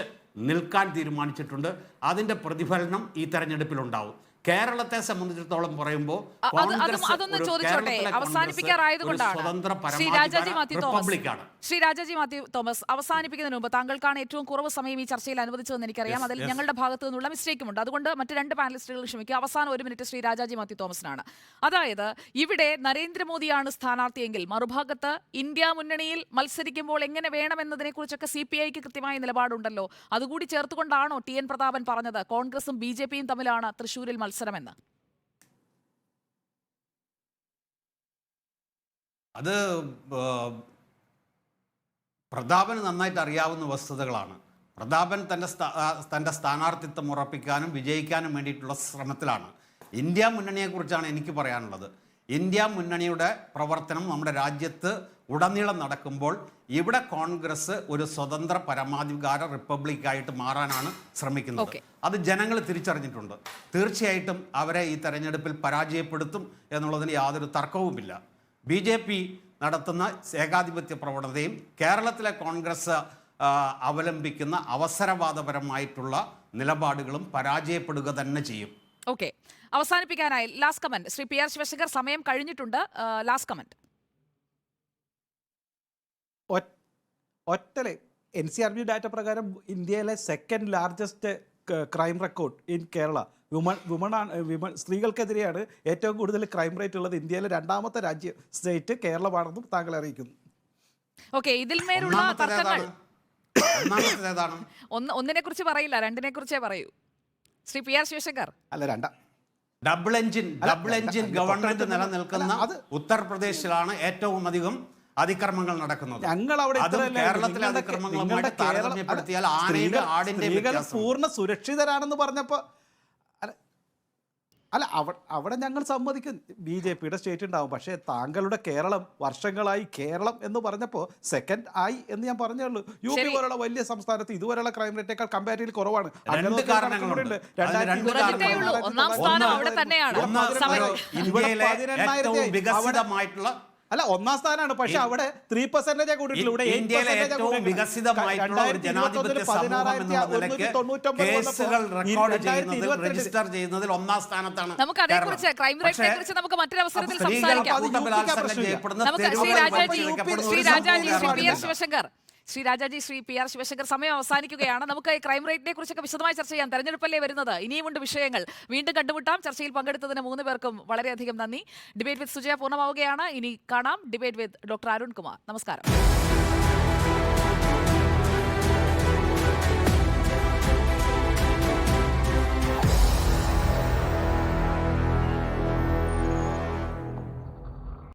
നിൽക്കാൻ തീരുമാനിച്ചിട്ടുണ്ട്. അതിൻ്റെ പ്രതിഫലനം ഈ തെരഞ്ഞെടുപ്പിലുണ്ടാവും. കേരളത്തെ സംബന്ധിച്ചിടത്തോളം പറയുമ്പോൾ അതൊന്ന് ചോദിച്ചോട്ടെ, അവസാനിപ്പിക്കാറായതുകൊണ്ടാണ്. ശ്രീ രാജാജി മാത്യു തോമസ്, അവസാനിപ്പിക്കുന്നതിന് മുമ്പ് താങ്കൾക്കാണ് ഏറ്റവും കുറവ് സമയം ഈ ചർച്ചയിൽ അനുവദിച്ചതെന്ന് എനിക്കറിയാം. അതിൽ ഞങ്ങളുടെ ഭാഗത്തു നിന്നുള്ള മിസ്റ്റേക്കുമുണ്ട്. അതുകൊണ്ട് മറ്റ് 2 പാനലിസ്റ്റുകൾ ക്ഷമിക്കുക. അവസാനം 1 മിനിറ്റ് ശ്രീ രാജാജി മാത്യു തോമസിനാണ്. അതായത്, ഇവിടെ നരേന്ദ്രമോദിയാണ് സ്ഥാനാർത്ഥിയെങ്കിൽ മറുഭാഗത്ത് ഇന്ത്യ മുന്നണിയിൽ മത്സരിക്കുമ്പോൾ എങ്ങനെ വേണമെന്നതിനെ കുറിച്ചൊക്കെ CPIക്ക് കൃത്യമായ നിലപാടുണ്ടല്ലോ. അതുകൂടി ചേർത്തുകൊണ്ടാണോ TN പ്രതാപൻ പറഞ്ഞത് കോൺഗ്രസും BJPയും തമ്മിലാണ് തൃശ്ശൂരിൽ മത്സരമെന്ന്? അത് പ്രതാപന് നന്നായിട്ട് അറിയാവുന്ന വസ്തുതകളാണ്. പ്രതാപൻ തൻ്റെ സ്ഥാനാർത്ഥിത്വം ഉറപ്പിക്കാനും വിജയിക്കാനും വേണ്ടിയിട്ടുള്ള ശ്രമത്തിലാണ്. ഇന്ത്യ മുന്നണിയെക്കുറിച്ചാണ് എനിക്ക് പറയാനുള്ളത്. ഇന്ത്യ മുന്നണിയുടെ പ്രവർത്തനം നമ്മുടെ രാജ്യത്ത് ഉടനീളം നടക്കുമ്പോൾ ഇവിടെ കോൺഗ്രസ് ഒരു സ്വതന്ത്ര പരമാധികാര റിപ്പബ്ലിക്കായിട്ട് മാറാനാണ് ശ്രമിക്കുന്നത്. അത് ജനങ്ങൾ തിരിച്ചറിഞ്ഞിട്ടുണ്ട്. തീർച്ചയായിട്ടും അവരെ ഈ തെരഞ്ഞെടുപ്പിൽ പരാജയപ്പെടുത്തും എന്നുള്ളതിന് യാതൊരു തർക്കവുമില്ല. BJP നടത്തുന്ന ഏകാധിപത്യ പ്രവണതയും കേരളത്തിലെ കോൺഗ്രസ് അവലംബിക്കുന്ന അവസരവാദപരമായിട്ടുള്ള നിലപാടുകളും പരാജയപ്പെടുക തന്നെ ചെയ്യും. ഓക്കെ, അവസാനിപ്പിക്കാനായി last comment Shri PR Sivasankar. സമയം കഴിഞ്ഞിട്ടുണ്ട്. Last comment. ഒറ്റലെ NCRB ഡാറ്റ പ്രകാരം ഇന്ത്യയിലെ 2nd largest crime record in Kerala. സ്ത്രീകൾക്കെതിരെയാണ് ഏറ്റവും കൂടുതൽ ക്രൈം റേറ്റ് ഉള്ളത്. ഇന്ത്യയിലെ 2ാമത്തെ സ്റ്റേറ്റ് കേരളമാണെന്നും താങ്കൾ അറിയിക്കുന്നു. ഓക്കെ, ഇതിൽ മേലുള്ള തർക്കങ്ങൾ ഒന്നിനെ കുറിച്ച് പറയില്ല, 2നെ കുറിച്ചേ പറയൂ. ശ്രീ PR ശിവശങ്കർ. അല്ല, ഡബിൾ എഞ്ചിൻ ഗവൺമെന്റ് നിലനിൽക്കുന്ന ഉത്തർപ്രദേശിലാണ് ഏറ്റവും അധികം അതിക്രമങ്ങൾ നടക്കുന്നത്. കേരളത്തിലെ അതിക്രമങ്ങളുമായിട്ട് താരതമ്യപ്പെടുത്തിയാൽ ആനയുടെ ആടിന്റെ പൂർണ്ണ സുരക്ഷിതരാണെന്ന് പറഞ്ഞപ്പോൾ അല്ല, അവിടെ ഞങ്ങൾ സമ്മതിക്കും BJPയുടെ സ്റ്റേറ്റ് ഉണ്ടാവും. പക്ഷേ താങ്കളുടെ കേരളം വർഷങ്ങളായി കേരളം എന്ന് പറഞ്ഞപ്പോൾ 2nd ആയി എന്ന് ഞാൻ പറഞ്ഞുള്ളൂ. UP പോലുള്ള വലിയ സംസ്ഥാനത്ത് ഇതുവരെയുള്ള ക്രൈം റേറ്റേക്കാൾ കമ്പാരിറ്റീവ്ലി കുറവാണ്. അല്ല, 1ാം സ്ഥാനമാണ്. പക്ഷെ അവിടെ 3% കൂടിയിട്ടില്ല. ഇന്ത്യയിലെ ഏറ്റവും വികസിതമായിട്ടുള്ള ഒരു ജനാധിപത്യ സമൂഹം എന്നുള്ള നിലയ്ക്ക് കേസുകൾ റെക്കോർഡ് ചെയ്യുന്നതിൽ രജിസ്റ്റർ ചെയ്യുന്നതിൽ 1ാം സ്ഥാനത്താണ്. നമുക്ക് അതേക്കുറിച്ച് ക്രൈം റേറ്റിനെ കുറിച്ച് നമുക്ക് മറ്റൊരു അവസരത്തിൽ സംസാരിക്കാം. ശ്രീ രാജാജി, ശ്രീ PR ശിവശങ്കർ, സമയം അവസാനിക്കുകയാണ്. നമുക്ക് ക്രൈം റേറ്റിനെ കുറിച്ചൊക്കെ വിശദമായി ചർച്ച ചെയ്യാം. തെരഞ്ഞെടുപ്പല്ലേ വരുന്നത്, ഇനിയുമുണ്ട് വിഷയങ്ങൾ. വീണ്ടും കണ്ടുമുട്ടാം. ചർച്ചയിൽ പങ്കെടുത്തതിന് 3 പേർക്കും വളരെയധികം നന്ദി. ഡിബേറ്റ് വിത്ത് സുജയ പൂർണ്ണമാവുകയാണ്. ഇനി കാണാം debate with doctor Arun Kumar. നമസ്കാരം.